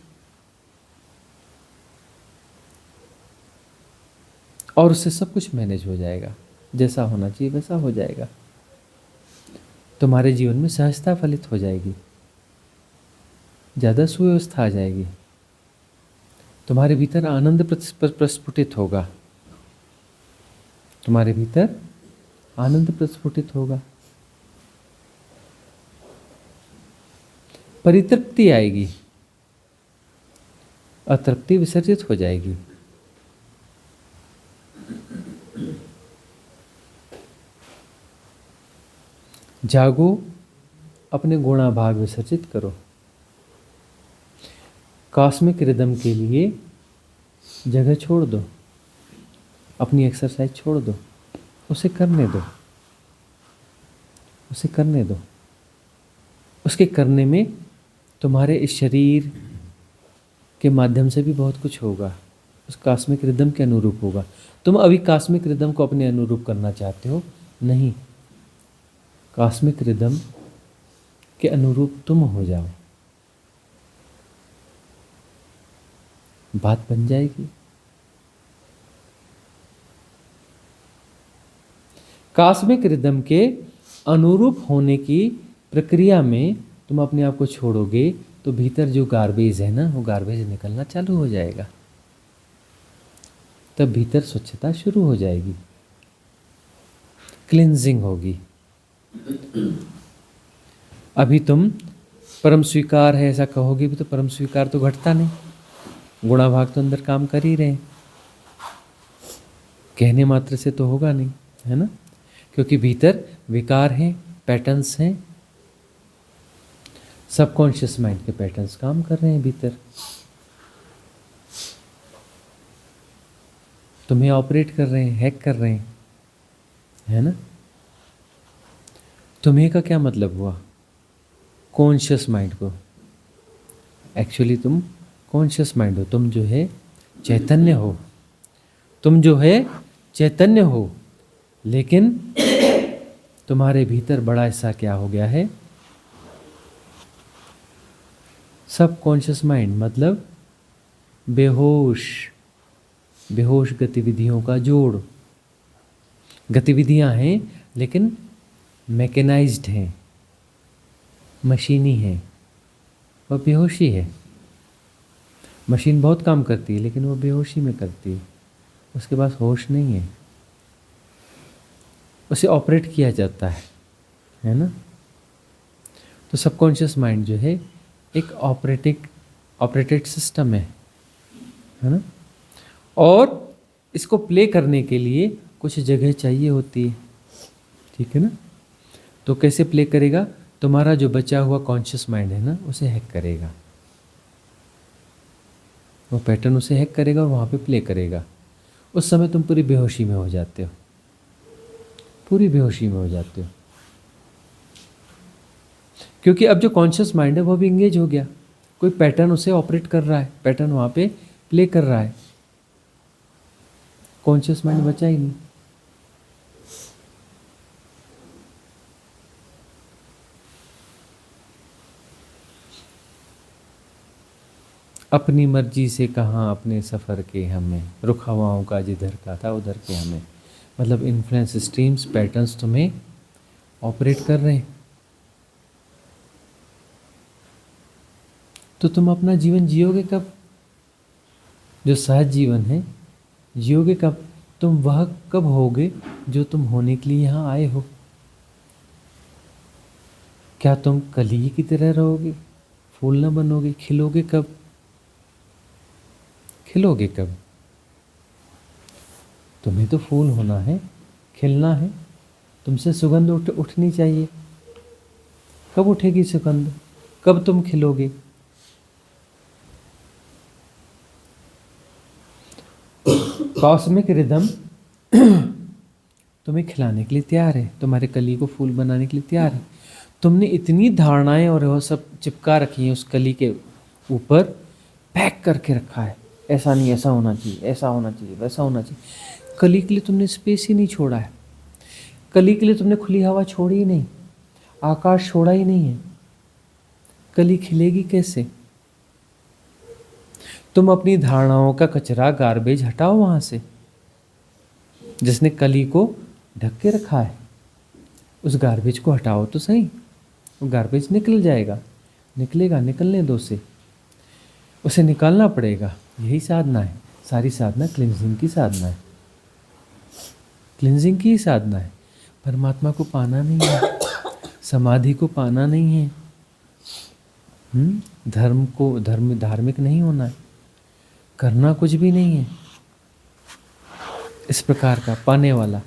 और उससे सब कुछ मैनेज हो जाएगा। जैसा होना चाहिए वैसा हो जाएगा। तुम्हारे जीवन में सहजता फलित हो जाएगी, ज़्यादा सुव्यवस्था आ जाएगी। तुम्हारे भीतर आनंद प्रस्फुटित होगा, तुम्हारे भीतर आनंद प्रस्फुटित होगा। परितृप्ति आएगी, अतृप्ति विसर्जित हो जाएगी। जागो, अपने गुणाभाग विसर्जित करो। कॉस्मिक रिदम के लिए जगह छोड़ दो, अपनी एक्सरसाइज छोड़ दो, उसे करने दो, उसे करने दो। उसके करने में तुम्हारे इस शरीर के माध्यम से भी बहुत कुछ होगा, उस कॉस्मिक रिदम के अनुरूप होगा। तुम अभी कॉस्मिक रिदम को अपने अनुरूप करना चाहते हो? नहीं, कॉस्मिक रिदम के अनुरूप तुम हो जाओ, बात बन जाएगी। कॉस्मिक रिदम के अनुरूप होने की प्रक्रिया में तुम अपने आप को छोड़ोगे तो भीतर जो गार्बेज है ना, वो गार्बेज निकलना चालू हो जाएगा। तब भीतर स्वच्छता शुरू हो जाएगी, क्लिनजिंग होगी। अभी तुम परम स्वीकार है ऐसा कहोगे भी तो परम स्वीकार तो घटता नहीं, गुणाभाग तो अंदर काम कर ही रहे हैं। कहने मात्र से तो होगा नहीं, है ना, क्योंकि भीतर विकार हैं, पैटर्न्स हैं। सबकॉन्शियस माइंड के पैटर्न्स काम कर रहे हैं भीतर, तुम्हें ऑपरेट कर रहे हैं, हैक कर रहे हैं, है ना। तुम्हें का क्या मतलब हुआ? कॉन्शियस माइंड को। एक्चुअली तुम कॉन्शियस माइंड हो, तुम जो है चैतन्य हो, तुम जो है चैतन्य हो, लेकिन तुम्हारे भीतर बड़ा हिस्सा क्या हो गया है? सबकॉन्शियस माइंड, मतलब बेहोश, बेहोश गतिविधियों का जोड़। गतिविधियां हैं लेकिन मैकेनाइज्ड हैं, मशीनी है, वह बेहोशी है। मशीन बहुत काम करती है लेकिन वो बेहोशी में करती है, उसके पास होश नहीं है, उसे ऑपरेट किया जाता है ना। तो सबकॉन्शियस माइंड जो है एक ऑपरेटेड सिस्टम है ना। और इसको प्ले करने के लिए कुछ जगह चाहिए होती है, ठीक है ना। तो कैसे प्ले करेगा? तुम्हारा जो बचा हुआ कॉन्शियस माइंड है ना, उसे हैक करेगा, वो पैटर्न उसे हैक करेगा और वहाँ पे प्ले करेगा। उस समय तुम पूरी बेहोशी में हो जाते हो, पूरी बेहोशी में हो जाते हो, क्योंकि अब जो कॉन्शियस माइंड है वो भी इंगेज हो गया, कोई पैटर्न उसे ऑपरेट कर रहा है, पैटर्न वहाँ पे प्ले कर रहा है, कॉन्शियस माइंड बचा ही नहीं। अपनी मर्जी से कहाँ अपने सफ़र के हमें, रुख हवाओं का जिधर का था उधर के हमें। मतलब इन्फ्लुएंस स्ट्रीम्स, पैटर्न्स तुम्हें ऑपरेट कर रहे हैं। तो तुम अपना जीवन जियोगे कब? जो सहज जीवन है जियोगे कब? तुम वह कब होगे जो तुम होने के लिए यहाँ आए हो? क्या तुम कली की तरह रहोगे, फूल न बनोगे? खिलोगे कब? खिलोगे कब? तुम्हें तो फूल होना है, खिलना है, तुमसे सुगंध उठनी चाहिए। कब उठेगी सुगंध? कब तुम खिलोगे? कॉस्मिक रिदम तुम्हें खिलाने के लिए तैयार है, तुम्हारे कली को फूल बनाने के लिए तैयार है। तुमने इतनी धारणाएं और वो सब चिपका रखी हैं उस कली के ऊपर, पैक करके रखा है, ऐसा नहीं, ऐसा होना चाहिए, ऐसा होना चाहिए, वैसा होना चाहिए। कली के लिए तुमने स्पेस ही नहीं छोड़ा है, कली के लिए तुमने खुली हवा छोड़ी ही नहीं, आकाश छोड़ा ही नहीं है। कली खिलेगी कैसे? तुम अपनी धारणाओं का कचरा, गार्बेज हटाओ वहां से, जिसने कली को ढक के रखा है। उस गार्बेज को हटाओ तो सही, वो गार्बेज निकल जाएगा, निकलेगा, निकलने दो उसे निकालना पड़ेगा। यही साधना है, सारी साधना क्लिनजिंग की साधना है, क्लिनजिंग की ही साधना है। परमात्मा को पाना नहीं है, समाधि को पाना नहीं है, धार्मिक नहीं होना है, करना कुछ भी नहीं है। इस प्रकार का पाने वाला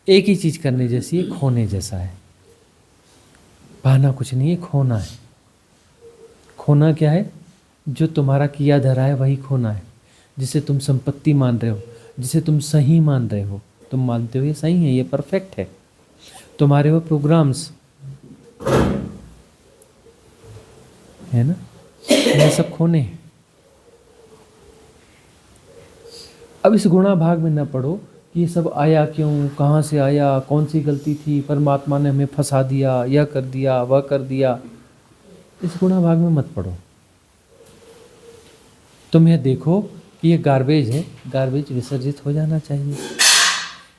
एक ही चीज करने जैसी है, खोने जैसा है। पाना कुछ नहीं है, खोना है। खोना क्या है? जो तुम्हारा किया धरा है वही खोना है। जिसे तुम संपत्ति मान रहे हो, जिसे तुम सही मान रहे हो, तुम मानते हो ये सही है, ये परफेक्ट है, तुम्हारे वो प्रोग्राम्स है ना, ये सब खोने हैं। अब इस गुणा भाग में न पढ़ो कि ये सब आया क्यों, कहाँ से आया, कौन सी गलती थी, परमात्मा ने हमें फंसा दिया, यह कर दिया, वह कर दिया। इस गुणा भाग में मत पढ़ो। तुम यह देखो कि ये गार्बेज है, गार्बेज विसर्जित हो जाना चाहिए,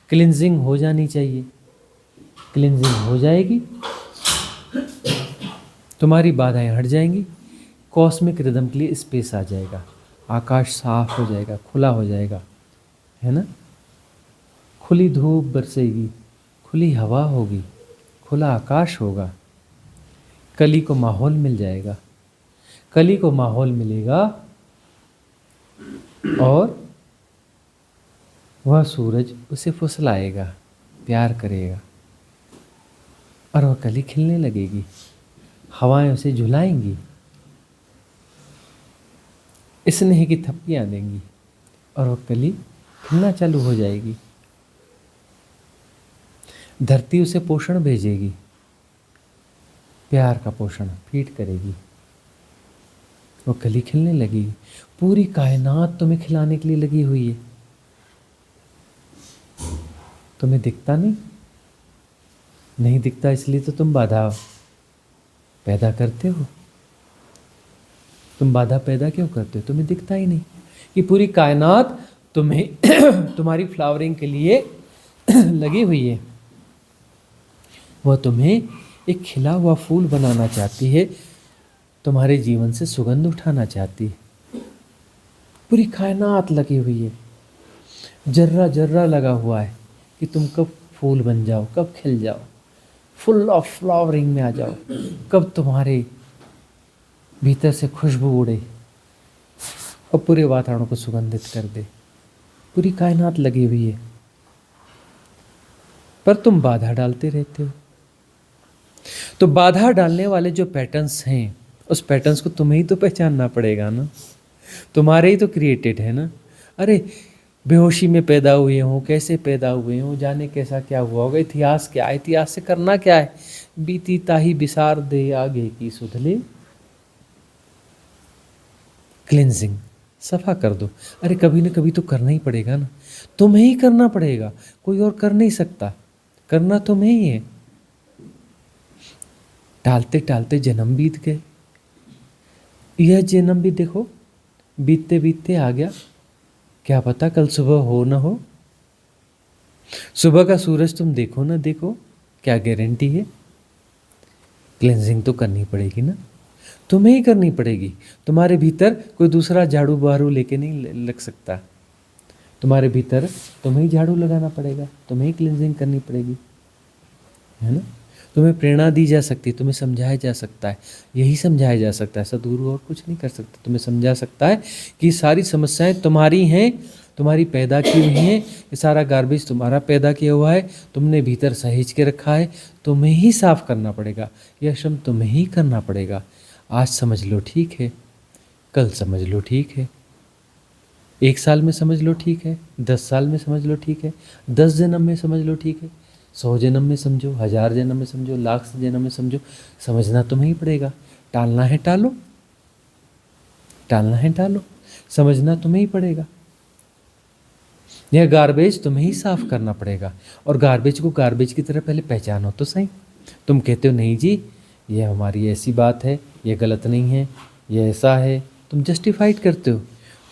क्लिनजिंग हो जानी चाहिए। क्लिनजिंग हो जाएगी, तुम्हारी बाधाएं हट जाएंगी, कॉस्मिक रिदम के लिए स्पेस आ जाएगा, आकाश साफ हो जाएगा, खुला हो जाएगा, है ना। खुली धूप बरसेगी, खुली हवा होगी, खुला आकाश होगा, कली को माहौल मिल जाएगा। कली को माहौल मिलेगा और वह सूरज उसे फुसलाएगा, प्यार करेगा और वह कली खिलने लगेगी। हवाएं उसे झुलाएंगी, स्नेह की थप्पियां देंगी और वो कली खिलना चालू हो जाएगी। धरती उसे पोषण भेजेगी, प्यार का पोषण फीड करेगी, वो कली खिलने लगेगी। पूरी कायनात तुम्हें खिलाने के लिए लगी हुई है। तुम्हें दिखता नहीं दिखता, इसलिए तो तुम बाधा पैदा करते हो। तुम बाधा पैदा क्यों करते हो? तुम्हें दिखता ही नहीं कि पूरी कायनात तुम्हें तुम्हारी फ्लावरिंग के लिए लगी हुई है। वह तुम्हें एक खिला हुआ फूल बनाना चाहती है, तुम्हारे जीवन से सुगंध उठाना चाहती है। पूरी कायनात लगी हुई है, जर्रा जर्रा लगा हुआ है कि तुम कब फूल बन जाओ, कब खिल जाओ, फुल ऑफ फ्लावरिंग में आ जाओ, कब तुम्हारे भीतर से खुशबू उड़े और पूरे वातावरण को सुगंधित कर दे। पूरी कायनात लगी हुई है, पर तुम बाधा डालते रहते हो। तो बाधा डालने वाले जो पैटर्न्स हैं, उस पैटर्न्स को तुम्हें ही तो पहचानना पड़ेगा ना, तुम्हारे ही तो क्रिएटेड है ना। अरे बेहोशी में पैदा हुए हों, कैसे पैदा हुए हों, जाने कैसा क्या हुआ होगा, इतिहास क्या है, इतिहास से करना क्या है, बीती ताही बिसार दे आगे की सुधले। क्लिनजिंग, सफा कर दो। अरे कभी ना कभी तो करना ही पड़ेगा ना, तुम्हें ही करना पड़ेगा, कोई और कर नहीं सकता, करना तुम्हें ही है। टालते टालते जन्म बीत गए, यह जन्म भी देखो बीतते बीतते आ गया, क्या पता कल सुबह हो ना हो। सुबह का सूरज तुम देखो ना देखो, क्या गारंटी है? क्लेंजिंग तो करनी पड़ेगी ना, तुम्हें ही करनी पड़ेगी। तुम्हारे भीतर कोई दूसरा झाड़ू बहारू लेके नहीं लग सकता, तुम्हारे भीतर तुम्हें ही झाड़ू लगाना पड़ेगा, तुम्हें ही क्लेंजिंग करनी पड़ेगी, है ना। तुम्हें प्रेरणा दी जा सकती है, तुम्हें समझाया जा सकता है, यही समझाया जा सकता है, सदगुरु और कुछ नहीं कर सकता। तुम्हें समझा सकता है कि सारी समस्याएं तुम्हारी हैं, तुम्हारी पैदा की हुई हैं, ये सारा गार्बेज तुम्हारा पैदा किया हुआ है, तुमने भीतर सहेज के रखा है, तुम्हें ही साफ करना पड़ेगा, यह श्रम तुम्हें ही करना पड़ेगा। आज समझ लो ठीक है, कल समझ लो ठीक है, 1 साल में समझ लो ठीक है, 10 साल में समझ लो ठीक है, 10 जन्म में समझ लो ठीक है, 100 जन्म में समझो, 1000 जन्म में समझो, लाख जन्म में समझो, समझना तुम्हें ही पड़ेगा। टालना है टालो, टालना है टालो, समझना तुम्हें ही पड़ेगा। यह गार्बेज तुम्हें ही साफ करना पड़ेगा, और गार्बेज को गार्बेज की तरह पहले पहचानो तो सही। तुम कहते हो नहीं जी ये हमारी ऐसी बात है, ये गलत नहीं है, ये ऐसा है, तुम जस्टिफाइड करते हो।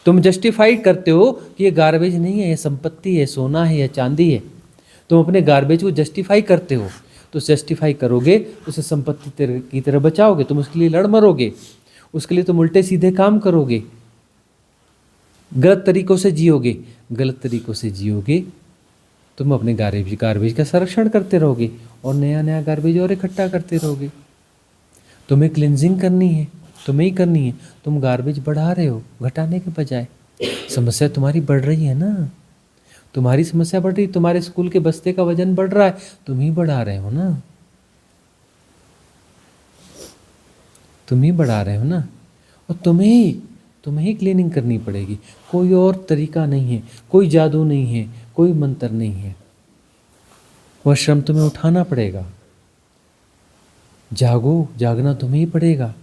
तुम जस्टिफाइड करते हो कि ये गार्बेज नहीं है, ये संपत्ति है, सोना है या चांदी है। तुम अपने गार्बेज को जस्टिफाई करते हो, तो जस्टिफाई करोगे, उसे संपत्ति की तरह बचाओगे, तुम उसके लिए लड़ मरोगे, उसके लिए तुम उल्टे सीधे काम करोगे, गलत तरीकों से जियोगे। गलत तरीकों से जियोगे तुम अपने गार्बेज का संरक्षण करते रहोगे और नया नया गार्बेज और इकट्ठा करते रहोगे। तुम्हें क्लिनजिंग करनी है, तुम्हें ही करनी है। तुम गार्बेज बढ़ा रहे हो घटाने के बजाय। समस्या तुम्हारी बढ़ रही है ना, तुम्हारी समस्या बढ़ रही, तुम्हारे स्कूल के बस्ते का वजन बढ़ रहा है, तुम ही बढ़ा रहे हो ना, तुम ही बढ़ा रहे हो ना। और तुम्हें ही क्लीनिंग करनी पड़ेगी, कोई और तरीका नहीं है, कोई जादू नहीं है, कोई मंत्र नहीं है। वह श्रम तुम्हें उठाना पड़ेगा। जागो, जागना तुम्हें ही पड़ेगा।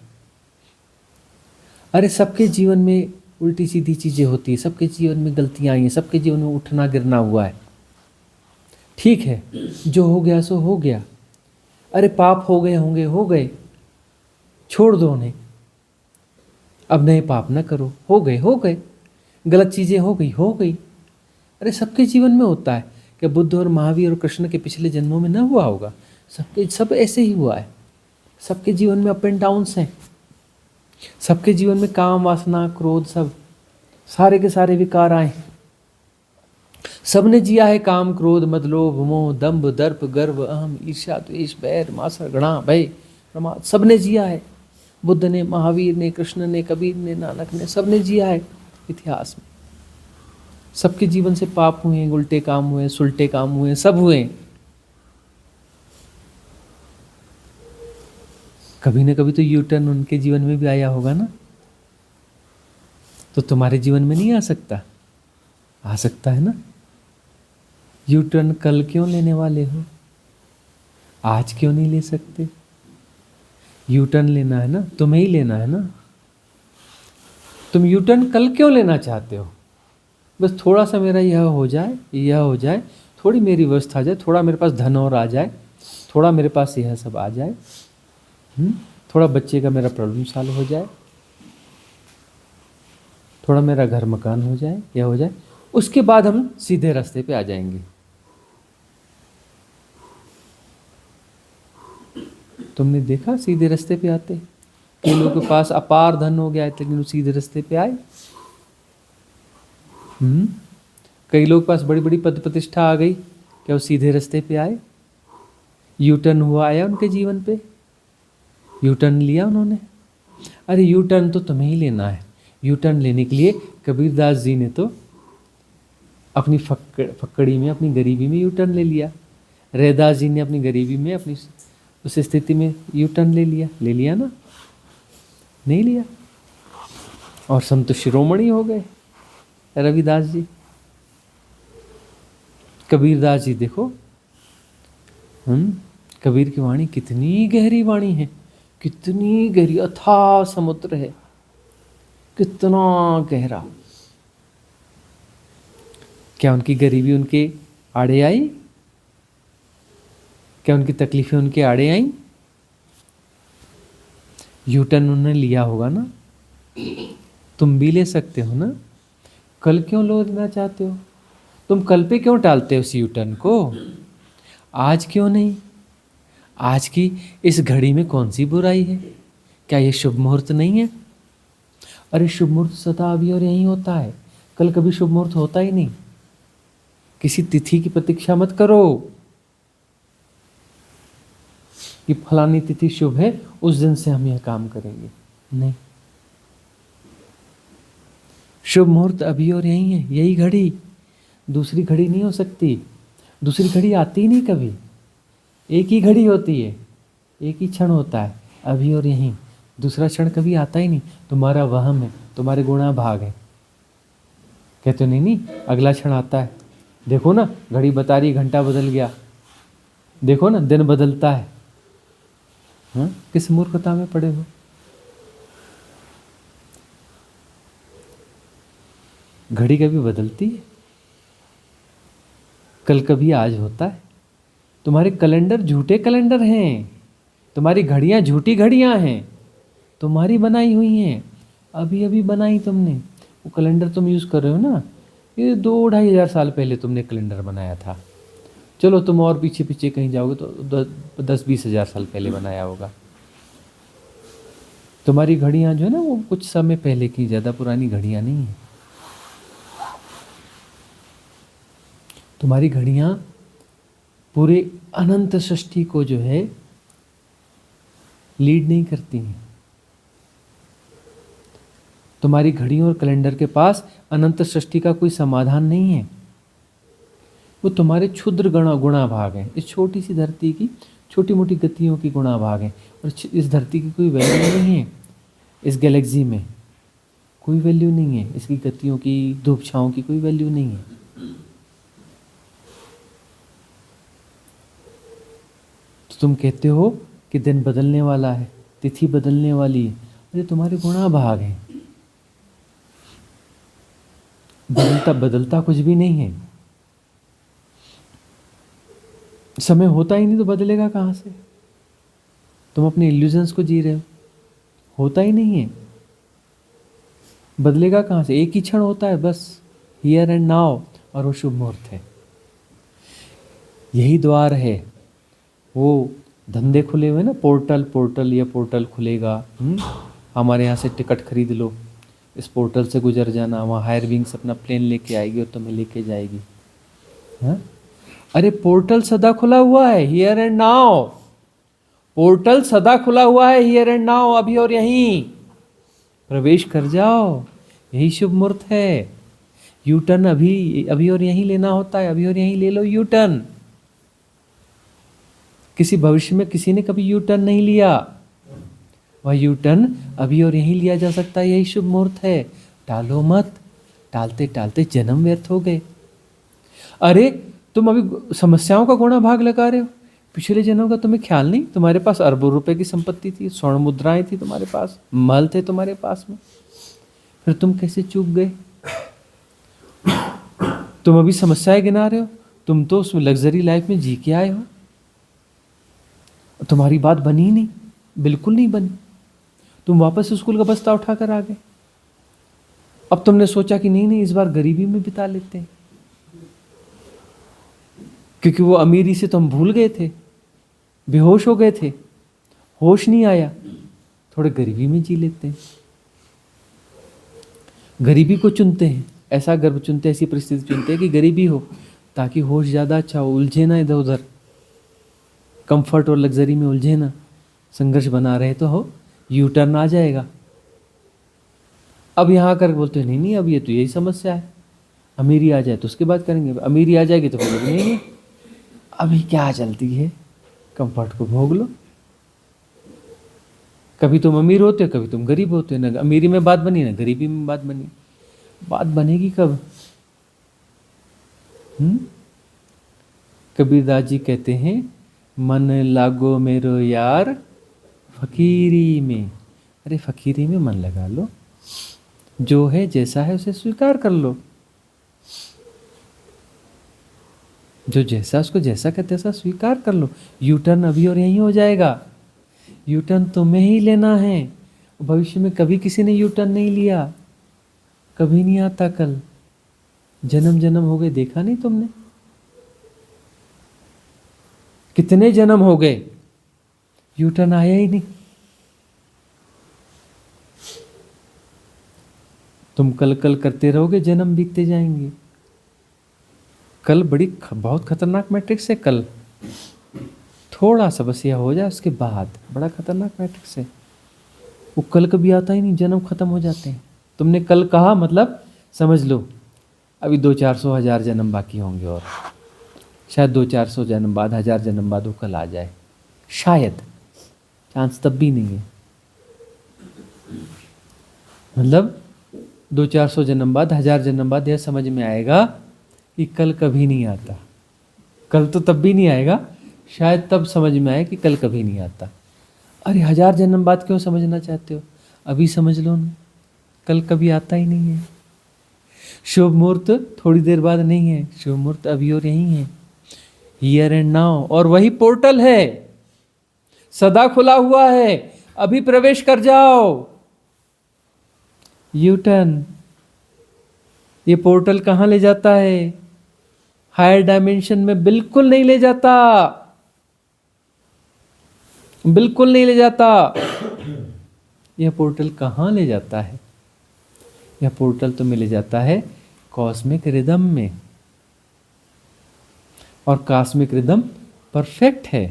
अरे सबके जीवन में उल्टी सीधी चीज़ें होती है, सबके जीवन में गलतियाँ आई हैं, सबके जीवन में उठना गिरना हुआ है, ठीक है, जो हो गया सो हो गया। अरे पाप हो गए होंगे, हो गए, छोड़ दो उन्हें, अब नए पाप ना करो, हो गए हो गए, गलत चीज़ें हो गई हो गई। अरे सबके जीवन में होता है, कि बुद्ध और महावीर और कृष्ण के पिछले जन्मों में ना हुआ होगा? सब ऐसे ही हुआ है। सबके जीवन में अप एंड डाउन्स हैं, सबके जीवन में काम वासना क्रोध सब सारे के सारे विकार आए। सबने जिया है काम क्रोध मद लोभ मोह दंभ दर्प गर्व अहम ईर्ष्या द्वेष बैर मासर घृणा भय प्रमाद, सबने जिया है। बुद्ध ने, महावीर ने, कृष्ण ने, कबीर ने, नानक ने, सबने जिया है इतिहास में। सबके जीवन से पाप हुए, उल्टे काम हुए, सुलटे काम हुए, सब हुए। कभी ना कभी तो यू टर्न उनके जीवन में भी आया होगा ना, तो तुम्हारे जीवन में नहीं आ सकता? आ सकता है ना। यू टर्न कल क्यों लेने वाले हो? आज क्यों नहीं ले सकते? यू टर्न लेना है ना, तुम्हें ही लेना है ना। तुम यू टर्न कल क्यों लेना चाहते हो? बस थोड़ा सा मेरा यह हो जाए, यह हो जाए, थोड़ी मेरी व्यवस्था आ जाए, थोड़ा मेरे पास धन और आ जाए, थोड़ा मेरे पास यह सब आ जाए, थोड़ा बच्चे का मेरा प्रॉब्लम सॉल्व हो जाए, थोड़ा मेरा घर मकान हो जाए, यह हो जाए, उसके बाद हम सीधे रास्ते पे आ जाएंगे। तुमने देखा सीधे रास्ते पे आते? कई लोगों के पास अपार धन हो गया है लेकिन वो सीधे रास्ते पे आए। कई लोग के पास बड़ी बड़ी पद प्रतिष्ठा आ गई, क्या वो सीधे रास्ते पे आए? यू टर्न हुआ आया उनके जीवन पे? यू टर्न लिया उन्होंने? अरे यू टर्न तो तुम्हें ही लेना है। यू टर्न लेने के लिए कबीरदास जी ने तो अपनी फक्कड़ी में, अपनी गरीबी में यू टर्न ले लिया। रैदास जी ने अपनी गरीबी में, अपनी उस स्थिति में यू टर्न ले लिया ना? नहीं लिया। और संत शिरोमणि हो गए रविदास जी, कबीरदास जी। देखो कबीर की वाणी कितनी गहरी वाणी है, कितनी गहरी, अथाह समुद्र है, कितना गहरा। क्या उनकी गरीबी उनके आड़े आई? क्या उनकी तकलीफें उनके आड़े आई? यू टर्न उन्होंने लिया होगा ना। तुम भी ले सकते हो ना। कल क्यों लेना चाहते हो? तुम कल पे क्यों टालते हो उस यू टर्न को? आज क्यों नहीं? आज की इस घड़ी में कौन सी बुराई है? क्या ये शुभ मुहूर्त नहीं है? अरे शुभ मुहूर्त सदा अभी और यहीं होता है, कल कभी शुभ मुहूर्त होता ही नहीं। किसी तिथि की प्रतीक्षा मत करो कि फलानी तिथि शुभ है, उस दिन से हम यह काम करेंगे। नहीं, शुभ मुहूर्त अभी और यहीं है, यही घड़ी, दूसरी घड़ी नहीं हो सकती। दूसरी घड़ी आती ही नहीं कभी, एक ही घड़ी होती है, एक ही क्षण होता है, अभी और यहीं। दूसरा क्षण कभी आता ही नहीं। तुम्हारा वहम है, तुम्हारे गुणा भाग है। कहते नहीं अगला क्षण आता है। देखो ना घड़ी बता रही, घंटा बदल गया, देखो ना दिन बदलता है। किस मूर्खता में पड़े हो? घड़ी कभी बदलती है? कल कभी आज होता है। तुम्हारे कैलेंडर झूठे कैलेंडर हैं, तुम्हारी घड़ियां झूठी घड़ियां हैं, तुम्हारी बनाई हुई हैं, अभी अभी बनाई तुमने। वो कैलेंडर तुम यूज़ कर रहे हो ना, ये 2-2.5 साल पहले तुमने कैलेंडर बनाया था। चलो तुम और पीछे पीछे कहीं जाओगे तो 10-20 हज़ार साल पहले बनाया होगा। तुम्हारी घड़ियां जो है ना, वो कुछ समय पहले की, ज़्यादा पुरानी घड़ियां नहीं है। तुम्हारी घड़ियां पूरे अनंत सृष्टि को जो है लीड नहीं करती हैं। तुम्हारी घड़ियों और कैलेंडर के पास अनंत सृष्टि का कोई समाधान नहीं है। वो तुम्हारे क्षुद्र गुणा भाग हैं। इस छोटी सी धरती की छोटी मोटी गतियों की गुणा भाग हैं। और इस धरती की कोई वैल्यू नहीं है, इस गैलेक्सी में कोई वैल्यू नहीं है, इसकी गतियों की, धूप छाँव की कोई वैल्यू नहीं है। तो तुम कहते हो कि दिन बदलने वाला है, तिथि बदलने वाली है। अरे तुम्हारे गुणा भाग हैं, बदलता कुछ भी नहीं है। समय होता ही नहीं तो बदलेगा कहाँ से? तुम अपने इल्यूजन्स को जी रहे हो, होता ही नहीं है, बदलेगा कहाँ से? एक ही क्षण होता है बस, हियर एंड नाउ, और वो शुभ मुहूर्त है। यही द्वार है। वो धंधे खुले हुए ना, पोर्टल, ये पोर्टल खुलेगा, हमारे यहाँ से टिकट खरीद लो, इस पोर्टल से गुजर जाना, वहाँ हायर विंग्स अपना प्लेन लेके आएगी और तुम्हें लेके जाएगी। हाँ, अरे पोर्टल सदा खुला हुआ है, हियर एंड नाउ। पोर्टल सदा खुला हुआ है, हियर एंड नाउ, अभी और यहीं प्रवेश कर जाओ, यही शुभ मुहूर्त है। यू टर्न अभी और यहीं लेना होता है, अभी और यहीं ले लो यू टर्न। किसी भविष्य में किसी ने कभी यू टर्न नहीं लिया। वह यू टर्न अभी और यहीं लिया जा सकता है, यही शुभ मुहूर्त है। टालो मत, टालते टालते जन्म व्यर्थ हो गए। अरे तुम अभी समस्याओं का गुणा भाग लगा रहे हो, पिछले जन्म का तुम्हें ख्याल नहीं? तुम्हारे पास अरबों रुपए की संपत्ति थी, स्वर्ण मुद्राएं थी तुम्हारे पास, महल थे तुम्हारे पास में, फिर तुम कैसे चूक गए? तुम अभी समस्याएं गिना रहे हो, तुम तो उसमें लग्जरी लाइफ में जी के आए हो। तुम्हारी बात बनी ही नहीं, बिल्कुल नहीं बनी। तुम वापस स्कूल का बस्ता उठाकर आ गए। अब तुमने सोचा कि नहीं नहीं, इस बार गरीबी में बिता लेते हैं, क्योंकि वो अमीरी से तुम भूल गए थे, बेहोश हो गए थे, होश नहीं आया, थोड़े गरीबी में जी लेते हैं। गरीबी को चुनते हैं, ऐसा गर्भ चुनते हैं, ऐसी परिस्थिति चुनते हैं कि गरीबी हो, ताकि होश ज़्यादा अच्छा हो, उलझे ना इधर उधर, कंफर्ट और लग्जरी में उलझे ना, संघर्ष बना रहे तो हो, यू टर्न आ जाएगा। अब यहाँ कर बोलते हैं नहीं नहीं, अब ये तो यही समस्या है, अमीरी आ जाए तो उसके बाद करेंगे, अमीरी आ जाएगी तो फिर नहीं, अभी क्या चलती है, कंफर्ट को भोग लो। कभी तुम अमीर होते हो, कभी तुम गरीब होते हो, ना अमीरी में बात बनी ना गरीबी में बात बनी। बात बनेगी कब? कबीरदास जी कहते हैं, मन लागो मेरो यार फकीरी में। अरे फकीरी में मन लगा लो, जो है जैसा है उसे स्वीकार कर लो, जो जैसा उसको जैसा कहते ऐसा स्वीकार कर लो। यू टर्न अभी और यहीं हो जाएगा। यू टर्न तुम्हें ही लेना है, भविष्य में कभी किसी ने यू टर्न नहीं लिया, कभी नहीं आता कल। जन्म जन्म हो गए, देखा नहीं तुमने? कितने जन्म हो गए, यू टर्न आया ही नहीं। तुम कल कल करते रहोगे, जन्म बीतते जाएंगे। कल बहुत खतरनाक मैट्रिक्स है। कल थोड़ा सा बस यह हो जाए, उसके बाद बड़ा खतरनाक मैट्रिक्स है। वो कल कभी आता ही नहीं, जन्म खत्म हो जाते हैं। तुमने कल कहा मतलब समझ लो अभी 200-400 हजार जन्म बाकी होंगे, और शायद 200-400 जन्म बाद, 1000 जन्म बाद वो कल आ जाए, शायद। चांस तब भी नहीं है। मतलब 200-400 जन्म बाद, 1000 जन्म बाद यह समझ में आएगा कि कल कभी नहीं आता। कल तो तब भी नहीं आएगा, शायद तब समझ में आए कि कल कभी नहीं आता। अरे 1000 जन्म बाद क्यों समझना चाहते हो? अभी समझ लो ना, कल कभी आता ही नहीं है। शुभ मुहूर्त थोड़ी देर बाद नहीं है, शुभ मुहूर्त अभी और यहीं है, हियर एंड नाउ। और वही पोर्टल है, सदा खुला हुआ है, अभी प्रवेश कर जाओ। यू टर्न, ये पोर्टल कहाँ ले जाता है? हायर डायमेंशन में बिल्कुल नहीं ले जाता, बिल्कुल नहीं ले जाता। यह पोर्टल कहाँ ले जाता है? यह पोर्टल तुम्हें ले जाता है कॉस्मिक रिदम में, और कॉस्मिक रिदम परफेक्ट है।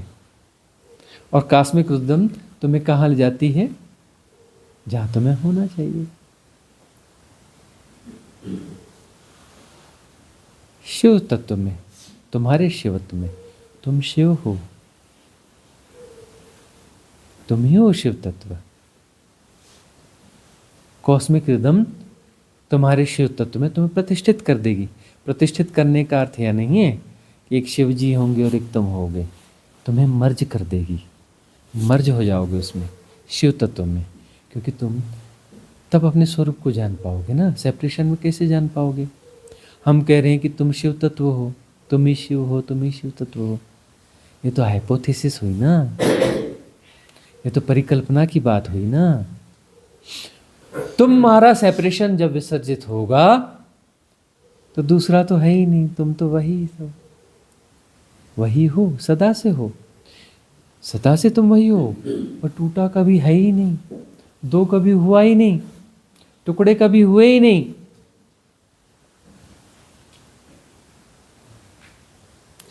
और कॉस्मिक रिदम तुम्हें कहाँ ले जाती है? जहाँ तुम्हें होना चाहिए, शिव तत्व में, तुम्हारे शिवत्व में। तुम शिव हो, तुम ही हो शिव तत्व। कॉस्मिक रिदम तुम्हारे शिव तत्व में तुम्हें प्रतिष्ठित कर देगी। प्रतिष्ठित करने का अर्थ यह नहीं है कि एक शिव जी होंगे और एक तुम होगे, तुम्हें मर्ज कर देगी, मर्ज हो जाओगे उसमें, शिव तत्व में। क्योंकि तुम तब अपने स्वरूप को जान पाओगे ना। सेपरेशन में कैसे जान पाओगे? हम कह रहे हैं कि तुम शिव तत्व हो, तुम ही शिव हो, तुम ही शिव तत्व हो। ये तो हाइपोथेसिस हुई ना, ये तो परिकल्पना की बात हुई ना। तुम्हारा सेपरेशन जब विसर्जित होगा तो दूसरा तो है ही नहीं, तुम तो वही हो, सदा से हो, सदा से तुम वही हो। और टूटा कभी है ही नहीं, दो कभी हुआ ही नहीं, टुकड़े कभी हुए ही नहीं।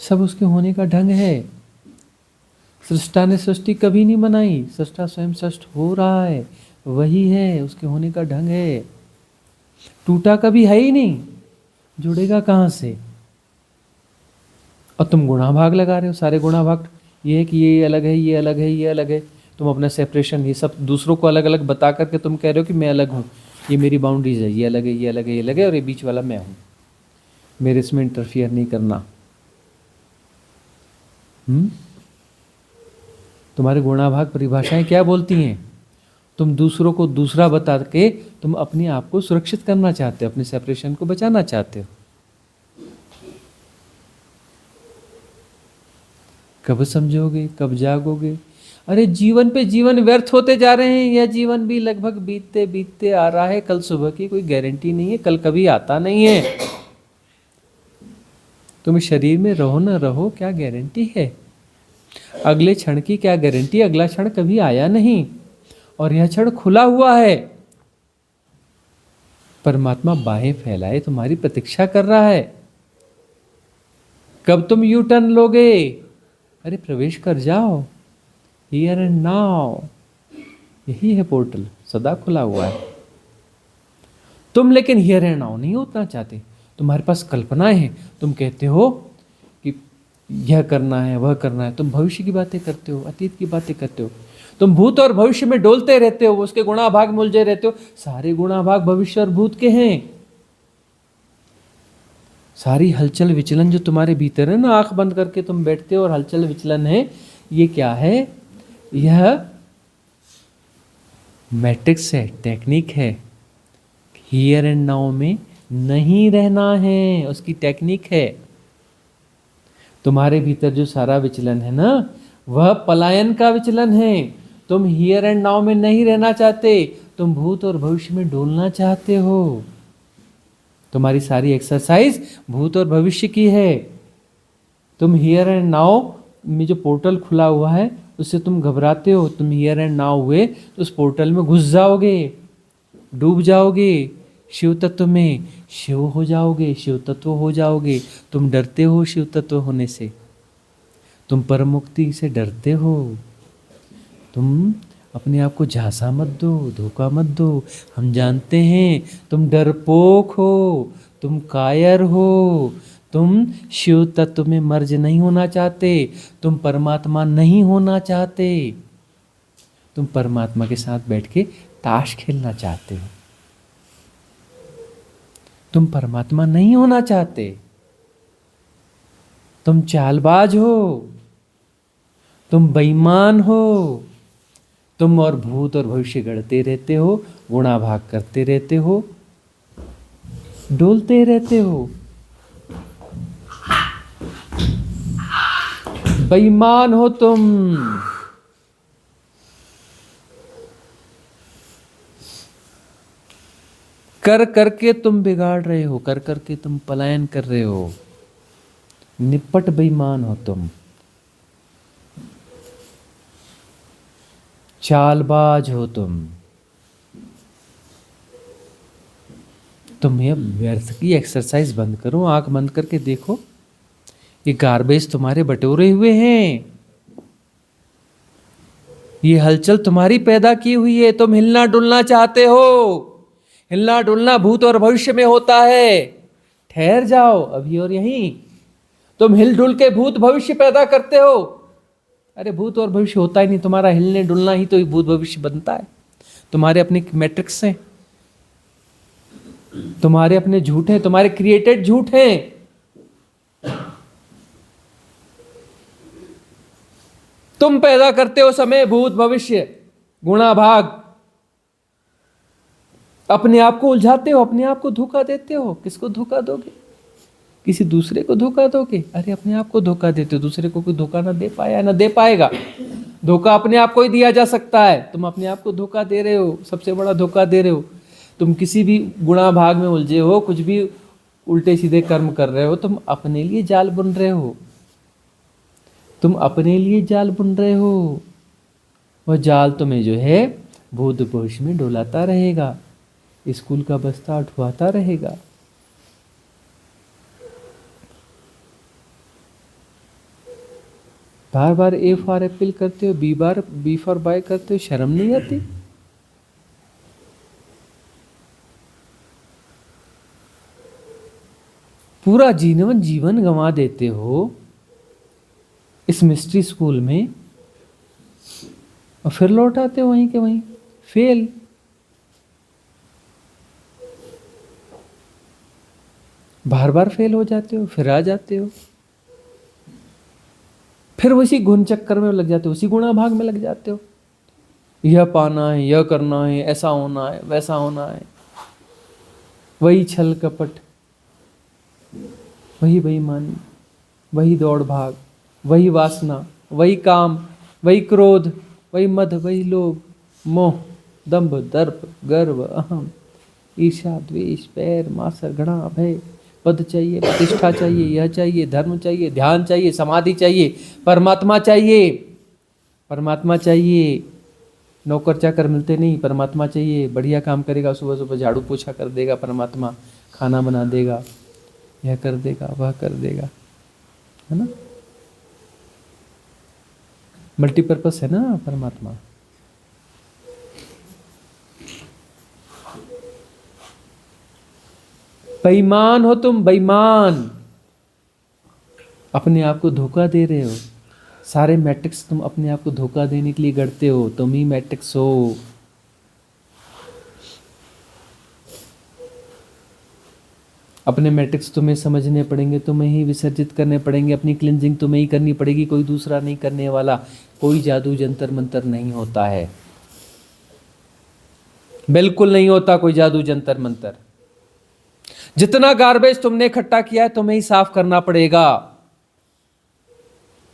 सब उसके होने का ढंग है। सृष्टा ने सृष्टि कभी नहीं बनाई, सृष्टा स्वयं सृष्ट हो रहा है, वही है, उसके होने का ढंग है। टूटा कभी है ही नहीं, जुड़ेगा कहाँ से? और तुम गुणा भाग लगा रहे हो, सारे गुणा भाग, ये है कि ये अलग है, ये अलग है, ये अलग है। तुम अपना सेपरेशन ये सब दूसरों को अलग अलग बता करके तुम कह रहे हो कि मैं अलग हूँ, ये मेरी बाउंड्रीज है, ये अलग है, ये अलग है, ये अलग है, और ये बीच वाला मैं हूँ, मेरे इसमें इंटरफियर नहीं करना। तुम्हारे गुणाभाग परिभाषाएं क्या बोलती हैं? तुम दूसरों को दूसरा बता के तुम अपने आप को सुरक्षित करना चाहते हो, अपने सेपरेशन को बचाना चाहते हो। कब समझोगे, कब जागोगे? अरे जीवन पे जीवन व्यर्थ होते जा रहे हैं, यह जीवन भी लगभग बीतते बीतते आ रहा है, कल सुबह की कोई गारंटी नहीं है, कल कभी आता नहीं है। तुम शरीर में रहो ना रहो, क्या गारंटी है? अगले क्षण की क्या गारंटी? अगला क्षण कभी आया नहीं और यह क्षण खुला हुआ है। परमात्मा बाहें फैलाए तुम्हारी प्रतीक्षा कर रहा है। कब तुम यू टर्न लोगे? अरे प्रवेश कर जाओ, हियर एंड नाउ। यही है पोर्टल, सदा खुला हुआ है। तुम लेकिन हियर एंड नाउ नहीं होना चाहते। तुम्हारे पास कल्पनाएं हैं, तुम कहते हो कि यह करना है, वह करना है। तुम भविष्य की बातें करते हो, अतीत की बातें करते हो। तुम भूत और भविष्य में डोलते रहते हो, उसके गुणाभाग में उलझे रहते हो। सारे गुणाभाग भविष्य और भूत के हैं। सारी हलचल विचलन जो तुम्हारे भीतर है ना, आंख बंद करके तुम बैठते हो और हलचल विचलन है, ये क्या है? यह मैट्रिक्स है, टेक्निक है। हियर एंड नाउ में नहीं रहना है, उसकी टेक्निक है। तुम्हारे भीतर जो सारा विचलन है ना, वह पलायन का विचलन है। तुम हियर एंड नाउ में नहीं रहना चाहते, तुम भूत और भविष्य में डोलना चाहते हो। तुम्हारी सारी एक्सरसाइज भूत और भविष्य की है। तुम हियर एंड नाउ में जो पोर्टल खुला हुआ है उससे तुम घबराते हो। तुम हियर एंड नाउ हुए तो उस पोर्टल में घुस जाओगे, डूब जाओगे शिव तत्व में, शिव हो जाओगे, शिव तत्व हो जाओगे। तुम डरते हो शिव तत्व होने से, तुम परम मुक्ति से डरते हो। तुम अपने आप को झांसा मत दो, धोखा मत दो। हम जानते हैं तुम डरपोक हो, तुम कायर हो, तुम शिव तत्व में मर्ज नहीं होना चाहते, तुम परमात्मा नहीं होना चाहते, तुम परमात्मा के साथ बैठ के ताश खेलना चाहते हो। तुम परमात्मा नहीं होना चाहते, तुम चालबाज हो, तुम बेईमान हो। तुम और भूत और भविष्य गढ़ते रहते हो, गुणाभाग करते रहते हो, डोलते रहते हो। बेईमान हो तुम। कर करके तुम बिगाड़ रहे हो, कर करके तुम पलायन कर रहे हो। निपट बेईमान हो तुम, चालबाज हो तुम। ये व्यर्थ की एक्सरसाइज बंद करो, आंख बंद करके देखो। ये गार्बेज तुम्हारे बटोरे हुए हैं, ये हलचल तुम्हारी पैदा की हुई है। तुम हिलना डुलना चाहते हो। हिलना डुलना भूत और भविष्य में होता है। ठहर जाओ अभी और यहीं। तुम हिल डुल के भूत भविष्य पैदा करते हो। अरे भूत और भविष्य होता ही नहीं, तुम्हारा हिलने डुलना ही तो भूत भविष्य बनता है। तुम्हारे अपने मैट्रिक्स हैं, तुम्हारे अपने झूठ हैं, तुम्हारे क्रिएटेड झूठ हैं। तुम पैदा करते हो समय, भूत भविष्य गुणाभाग। अपने आप को उलझाते हो, अपने आप को धोखा देते हो। किसको धोखा दोगे? किसी दूसरे को धोखा दोगे? अरे अपने आप को धोखा देते हो। दूसरे को कोई धोखा ना दे पाया, ना दे पाएगा। धोखा अपने आप को ही दिया जा सकता है। तुम अपने आप को धोखा दे रहे हो, सबसे बड़ा धोखा दे रहे हो। तुम किसी भी गुणा भाग में उलझे हो, कुछ भी उल्टे सीधे कर्म कर रहे हो, तुम अपने लिए जाल बुन रहे हो। तुम अपने लिए जाल बुन रहे हो। वह जाल तुम्हें जो है भूत भविष्य में डोलाता रहेगा, स्कूल का बस्ता उठवाता रहेगा। बार बार ए फॉर एप्पल करते हो, बी फॉर बाय करते हो, शर्म नहीं आती? पूरा जीवन गंवा देते हो इस मिस्ट्री स्कूल में। और फिर लौट आते हो वहीं के वहीं, फेल। बार बार फेल हो जाते हो, फिर आ जाते हो, फिर उसी घुन चक्कर में लग जाते हो, उसी गुणा भाग में लग जाते हो। यह पाना है, यह करना है, ऐसा होना है, वैसा होना है। वही छल कपट, वही बेईमानी, वही दौड़ भाग, वही वासना, वही काम, वही क्रोध, वही मद, वही लोभ, मोह, दंभ, दर्प, गर्व, अहम, ईर्ष्या, द्वेष, पैर, मासर, घृणा, भय, पद चाहिए, प्रतिष्ठा चाहिए, यह चाहिए, धर्म चाहिए, ध्यान चाहिए, समाधि चाहिए, परमात्मा चाहिए। परमात्मा चाहिए, नौकर चाकर मिलते नहीं, परमात्मा चाहिए। बढ़िया काम करेगा, सुबह सुबह झाड़ू पोछा कर देगा परमात्मा, खाना बना देगा, यह कर देगा, वह कर देगा, है ना। मल्टीपर्पस है ना परमात्मा। बेईमान हो तुम, बेईमान। अपने आप को धोखा दे रहे हो। सारे मैट्रिक्स तुम अपने आप को धोखा देने के लिए गढ़ते हो, तुम ही मैट्रिक्स हो। अपने मैट्रिक्स तुम्हें समझने पड़ेंगे, तुम्हें ही विसर्जित करने पड़ेंगे, अपनी क्लिनजिंग तुम्हें ही करनी पड़ेगी, कोई दूसरा नहीं करने वाला। कोई जादू जंतर मंतर नहीं होता है, बिल्कुल नहीं होता कोई जादू जंतर मंतर। जितना गार्बेज तुमने इकट्ठा किया है तुम्हें ही साफ करना पड़ेगा।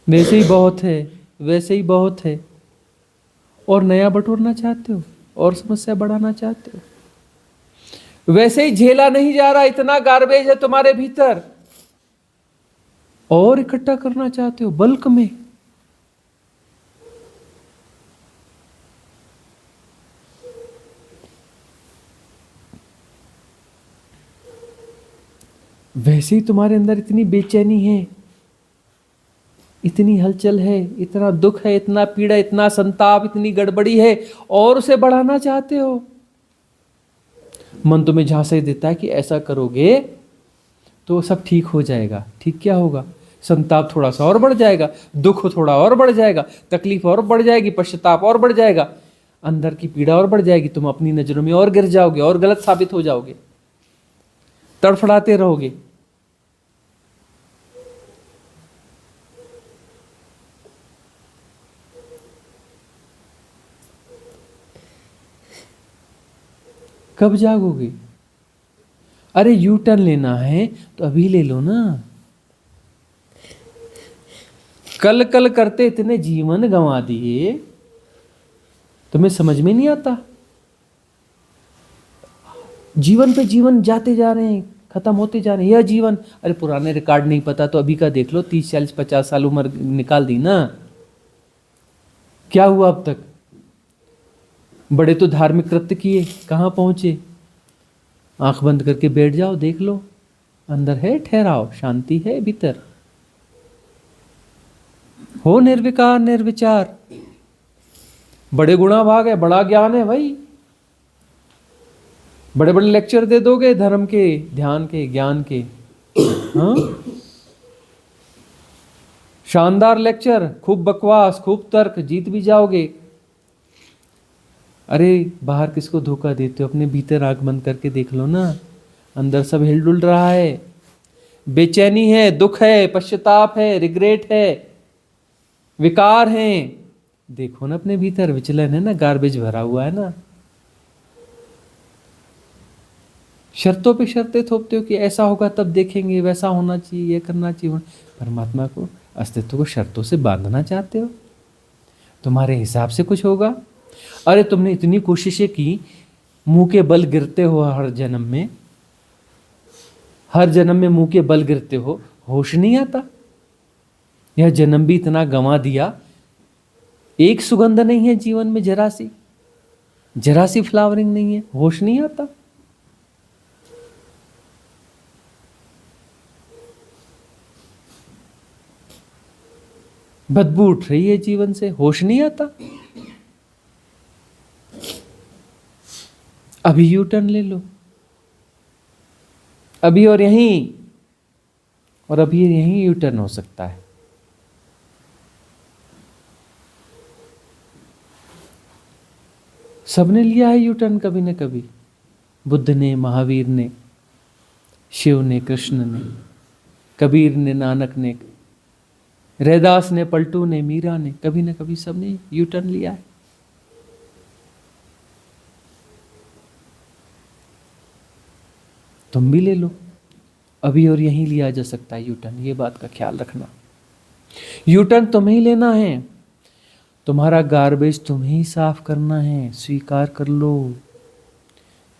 वैसे ही बहुत है, वैसे ही बहुत है। और नया बटोरना चाहते हो, और समस्या बढ़ाना चाहते हो। वैसे ही झेला नहीं जा रहा, इतना गार्बेज है तुम्हारे भीतर, और इकट्ठा करना चाहते हो बल्क में। वैसे ही तुम्हारे अंदर इतनी बेचैनी है, इतनी हलचल है, इतना दुख है, इतना पीड़ा, इतना संताप, इतनी गड़बड़ी है, और उसे बढ़ाना चाहते हो। मन तुम्हें झांसे देता है कि ऐसा करोगे तो सब ठीक हो जाएगा। ठीक क्या होगा? संताप थोड़ा सा और बढ़ जाएगा, दुख थोड़ा और बढ़ जाएगा, तकलीफ और बढ़ जाएगी, पश्चाताप और बढ़ जाएगा, अंदर की पीड़ा और बढ़ जाएगी। तुम अपनी नजरों में और गिर जाओगे और गलत साबित हो जाओगे, तड़फड़ाते रहोगे। कब जागोगे? अरे यू टर्न लेना है तो अभी ले लो ना। कल कल करते इतने जीवन गंवा दिए, तुम्हें समझ में नहीं आता। जीवन पे जीवन जाते जा रहे हैं, खत्म होते जा रहे हैं। यह जीवन, अरे पुराने रिकॉर्ड नहीं पता तो अभी का देख लो। 30 40 50 साल उम्र निकाल दी ना, क्या हुआ अब तक? बड़े तो धार्मिक कृत्य किए, कहाँ पहुंचे? आंख बंद करके बैठ जाओ, देख लो, अंदर है ठहराव, शांति है भीतर। हो निर्विकार निर्विचार। बड़े गुणा भाग है, बड़ा ज्ञान है भाई। बड़े बड़े लेक्चर दे दोगे धर्म के, ध्यान के, ज्ञान के, हाँ, शानदार लेक्चर, खूब बकवास, खूब तर्क, जीत भी जाओगे। अरे बाहर किसको धोखा देते हो? अपने भीतर आंख बंद करके देख लो ना, अंदर सब हिलडुल रहा है, बेचैनी है, दुख है, पश्चाताप है, रिग्रेट है, विकार हैं। देखो ना अपने भीतर, विचलन है ना, गार्बेज भरा हुआ है ना। शर्तों पे शर्तें थोपते हो कि ऐसा होगा तब देखेंगे, वैसा होना चाहिए, ये करना चाहिए। परमात्मा को, अस्तित्व को शर्तों से बांधना चाहते हो? तुम्हारे हिसाब से कुछ होगा? अरे तुमने इतनी कोशिशें की, मुंह के बल गिरते हो हर जन्म में, हर जन्म में मुंह के बल गिरते हो, होश नहीं आता। यह जन्म भी इतना गंवा दिया, एक सुगंध नहीं है जीवन में, जरा सी फ्लावरिंग नहीं है, होश नहीं आता। बदबू उठ रही है जीवन से, होश नहीं आता। अभी यू टर्न ले लो, अभी और यहीं, और अभी यहीं यू टर्न हो सकता है। सबने लिया है यू टर्न कभी न कभी। बुद्ध ने, महावीर ने, शिव ने, कृष्ण ने, कबीर ने, नानक ने, रैदास ने, पलटू ने, मीरा ने, कभी न कभी सबने यू टर्न लिया है। तुम भी ले लो, अभी और यहीं लिया जा सकता है यू टर्न, ये बात का ख्याल रखना। यू टर्न तुम्हें ही लेना है, तुम्हारा गार्बेज तुम्हें ही साफ करना है, स्वीकार कर लो।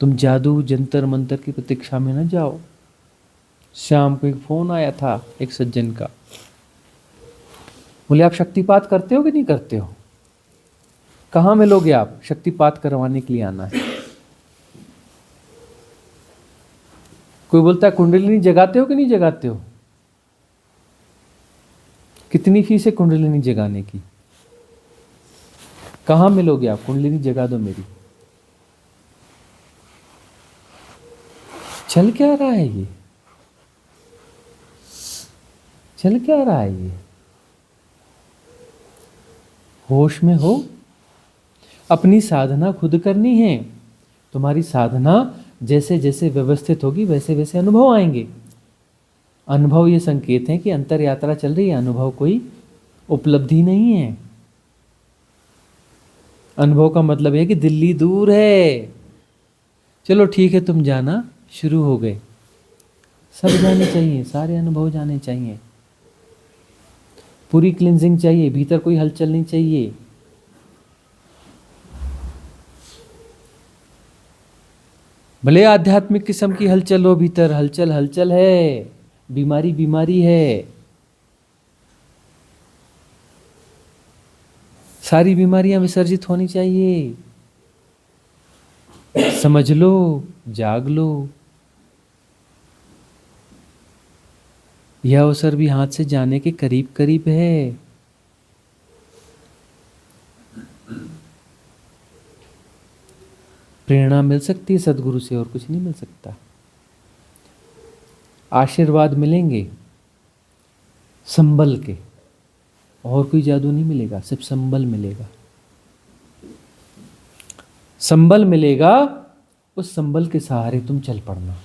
तुम जादू जंतर मंतर की प्रतीक्षा में न जाओ। शाम को एक फोन आया था एक सज्जन का, बोले आप शक्तिपात करते हो कि नहीं करते हो? कहाँ मिलोगे आप? शक्तिपात करवाने के लिए आना है। कोई बोलता है कुंडलिनी जगाते हो कि नहीं जगाते हो? कितनी फीस है कुंडलिनी जगाने की? कहाँ मिलोगे आप? कुंडलिनी जगा दो मेरी। चल क्या रहा है ये? चल क्या रहा है ये? होश में हो। अपनी साधना खुद करनी है। तुम्हारी साधना जैसे जैसे व्यवस्थित होगी वैसे वैसे अनुभव आएंगे। अनुभव ये संकेत है कि अंतर यात्रा चल रही है, अनुभव कोई उपलब्धि नहीं है। अनुभव का मतलब है कि दिल्ली दूर है। चलो ठीक है, तुम जाना, शुरू हो गए। सब जाने चाहिए, सारे अनुभव जाने चाहिए। पूरी क्लींजिंग चाहिए, भीतर कोई हलचल नहीं चाहिए। भले आध्यात्मिक किस्म की हलचल हो, भीतर हलचल हलचल है, बीमारी बीमारी है। सारी बीमारियां विसर्जित होनी चाहिए। समझ लो, जाग लो। यह अवसर भी हाथ से जाने के करीब करीब है। प्रेरणा मिल सकती है सदगुरु से, और कुछ नहीं मिल सकता। आशीर्वाद मिलेंगे संबल के, और कोई जादू नहीं मिलेगा, सिर्फ संबल मिलेगा। संबल मिलेगा, उस संबल के सहारे तुम चल पड़ना।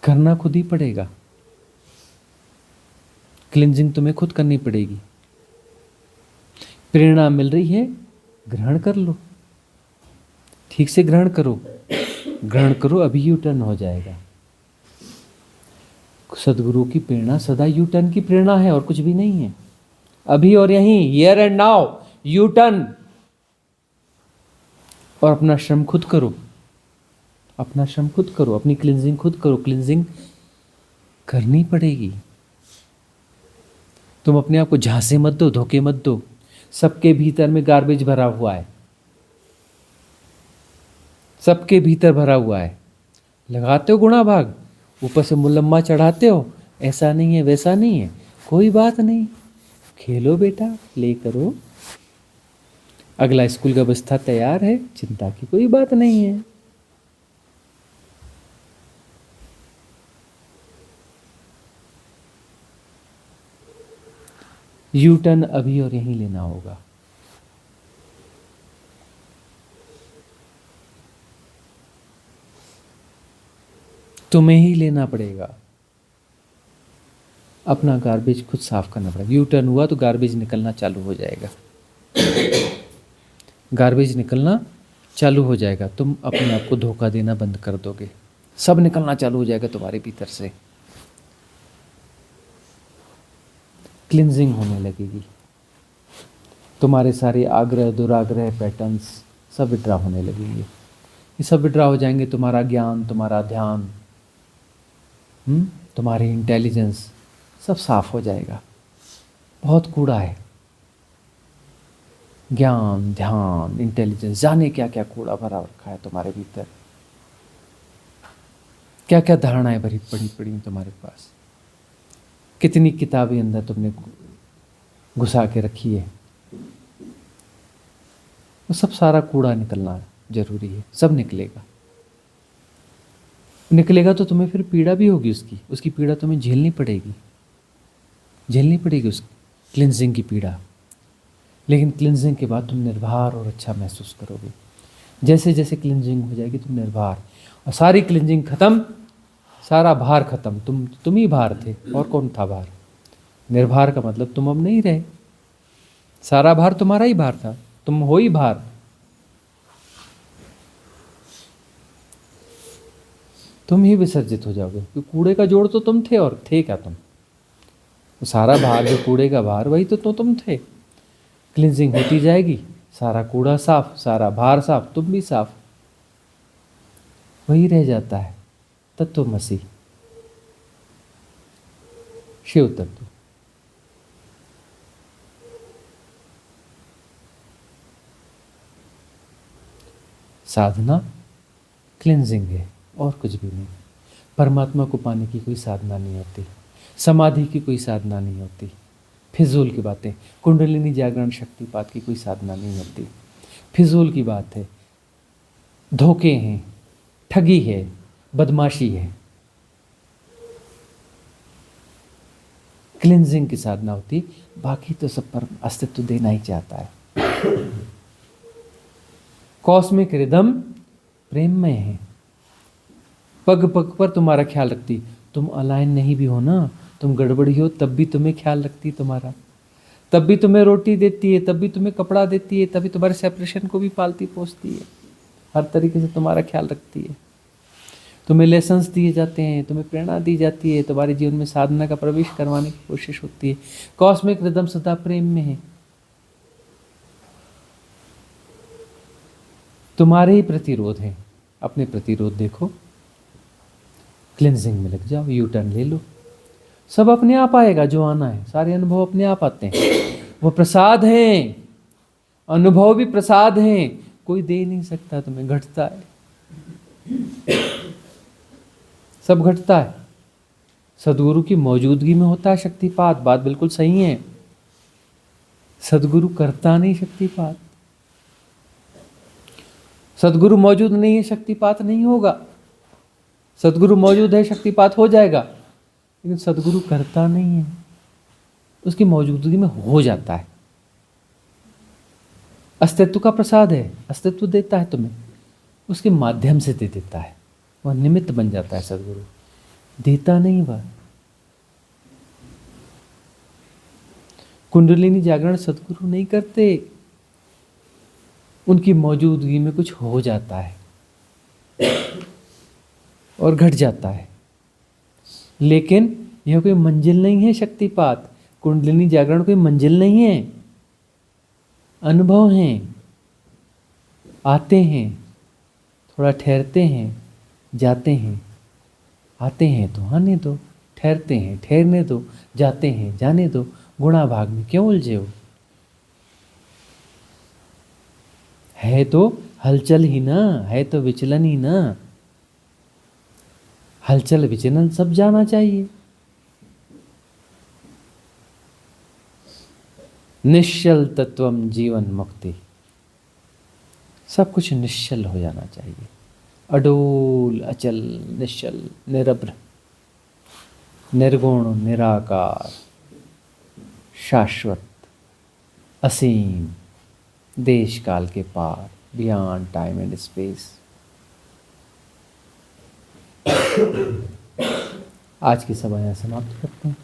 करना खुद ही पड़ेगा। क्लींजिंग तुम्हें खुद करनी पड़ेगी। प्रेरणा मिल रही है, ग्रहण कर लो, ठीक से ग्रहण करो। ग्रहण करो, अभी यू टर्न हो जाएगा। सदगुरु की प्रेरणा सदा यू टर्न की प्रेरणा है, और कुछ भी नहीं है। अभी और यहीं, here and now, U turn. और अपना श्रम खुद करो, अपना श्रम खुद करो, अपनी क्लींजिंग खुद करो। क्लींजिंग करनी पड़ेगी। तुम अपने आप को झांसे मत दो, धोखे मत दो। सबके भीतर में गार्बेज भरा हुआ है, सबके भीतर भरा हुआ है। लगाते हो गुणा भाग, ऊपर से मुलम्मा चढ़ाते हो, ऐसा नहीं है वैसा नहीं है, कोई बात नहीं। खेलो बेटा, प्ले करो। अगला स्कूल का बस्ता तैयार है, चिंता की कोई बात नहीं है। यू टर्न अभी और यहीं लेना होगा। तुम्हें ही लेना पड़ेगा। अपना गार्बेज खुद साफ करना पड़ेगा। यू टर्न हुआ तो गार्बेज निकलना चालू हो जाएगा। गार्बेज निकलना चालू हो जाएगा। तुम अपने आप को धोखा देना बंद कर दोगे, सब निकलना चालू हो जाएगा तुम्हारे भीतर से। क्लींजिंग होने लगेगी। तुम्हारे सारे आग्रह दुराग्रह पैटर्न्स सब विड्रा होने लगेंगे। ये सब विड्रा हो जाएंगे। तुम्हारा ज्ञान, तुम्हारा ध्यान, तुम्हारी इंटेलिजेंस सब साफ हो जाएगा। बहुत कूड़ा है, ज्ञान, ध्यान, इंटेलिजेंस, जाने क्या क्या कूड़ा भरा रखा है तुम्हारे भीतर। क्या क्या धारणाएं भरी पड़ी पड़ी तुम्हारे पास। कितनी किताबें अंदर तुमने घुसा के रखी है। वो सब सारा कूड़ा निकलना जरूरी है। सब निकलेगा। निकलेगा तो तुम्हें फिर पीड़ा भी होगी, उसकी पीड़ा तुम्हें झेलनी पड़ेगी, झेलनी पड़ेगी उसकी। क्लिनजिंग की पीड़ा। लेकिन क्लिनजिंग के बाद तुम निर्भर और अच्छा महसूस करोगे। जैसे जैसे क्लिनजिंग हो जाएगी तुम निर्भर, और सारी क्लिनजिंग खत्म, सारा भार खत्म। तुम ही भार थे, और कौन था भार? निर्भर का मतलब तुम अब नहीं रहे, सारा भार तुम्हारा ही भार था, तुम हो ही भार। तुम ही विसर्जित हो जाओगे, क्योंकि कूड़े का जोड़ तो तुम थे, और थे क्या तुम? तो सारा भार जो कूड़े का भार, वही तो तुम थे। क्लिनजिंग होती जाएगी, सारा कूड़ा साफ, सारा भार साफ, तुम भी साफ। वही रह जाता है तत्वमसि, शिव तत्व। साधना क्लिनजिंग है, और कुछ भी नहीं। परमात्मा को पाने की कोई साधना नहीं होती, समाधि की कोई साधना नहीं होती, फिजूल की बातें। कुंडलिनी जागरण शक्तिपात की कोई साधना नहीं होती, फिजूल की बात है। धोखे हैं, ठगी है, बदमाशी है। क्लिनजिंग की साधना होती, बाकी तो सब पर अस्तित्व देना ही चाहता है। कॉस्मिक रिदम प्रेम में है, पग पग पर तुम्हारा ख्याल रखती। तुम अलाइन नहीं भी हो ना, तुम गड़बड़ी हो, तब भी तुम्हें ख्याल रखती तुम्हारा, तब भी तुम्हें रोटी देती है, तब भी तुम्हें कपड़ा देती है, तभी तुम्हारे सेपरेशन को भी पालती पोसती है, हर तरीके से तुम्हारा ख्याल रखती है। तुम्हें लेसन्स दिए जाते हैं, तुम्हें प्रेरणा दी जाती है, तुम्हारे जीवन में साधना का प्रवेश करवाने की कोशिश होती है। कॉस्मिक रिदम सदा प्रेम में है, तुम्हारे ही प्रतिरोध हैं। अपने प्रतिरोध देखो, क्लिनजिंग में लग जाओ, यू टर्न ले लो, सब अपने आप आएगा जो आना है। सारे अनुभव अपने आप आते हैं, वो प्रसाद हैं, अनुभव भी प्रसाद हैं, कोई दे नहीं सकता तुम्हें, घटता है, सब घटता है। सदगुरु की मौजूदगी में होता है शक्तिपात, बात बिल्कुल सही है। सदगुरु करता नहीं शक्तिपात, सदगुरु मौजूद नहीं है शक्तिपात नहीं होगा, सदगुरु मौजूद है शक्तिपात हो जाएगा। लेकिन सदगुरु करता नहीं है, उसकी मौजूदगी में हो जाता है। अस्तित्व का प्रसाद है, अस्तित्व देता है तुम्हें, उसके माध्यम से दे देता है, वह निमित्त बन जाता है। सदगुरु देता नहीं वह। कुंडलिनी जागरण सदगुरु नहीं करते, उनकी मौजूदगी में कुछ हो जाता है और घट जाता है। लेकिन यह कोई मंजिल नहीं है शक्तिपात, कुंडलिनी जागरण कोई मंजिल नहीं है, अनुभव हैं, आते हैं, थोड़ा ठहरते हैं, जाते हैं, आते हैं तो आने दो, ठहरते हैं, ठहरने दो, जाते हैं, जाने दो। गुणा भाग में क्यों उलझे हो? है तो हलचल ही ना, है तो विचलन ही ना। हलचल विचलन सब जाना चाहिए। निश्चल तत्वम जीवन मुक्ति, सब कुछ निश्चल हो जाना चाहिए, अडोल अचल निश्चल निरभ्र निर्गुण निराकार शाश्वत असीम देश काल के पार, बियॉन्ड टाइम एंड स्पेस। आज की सभा यहाँ समाप्त करते हैं।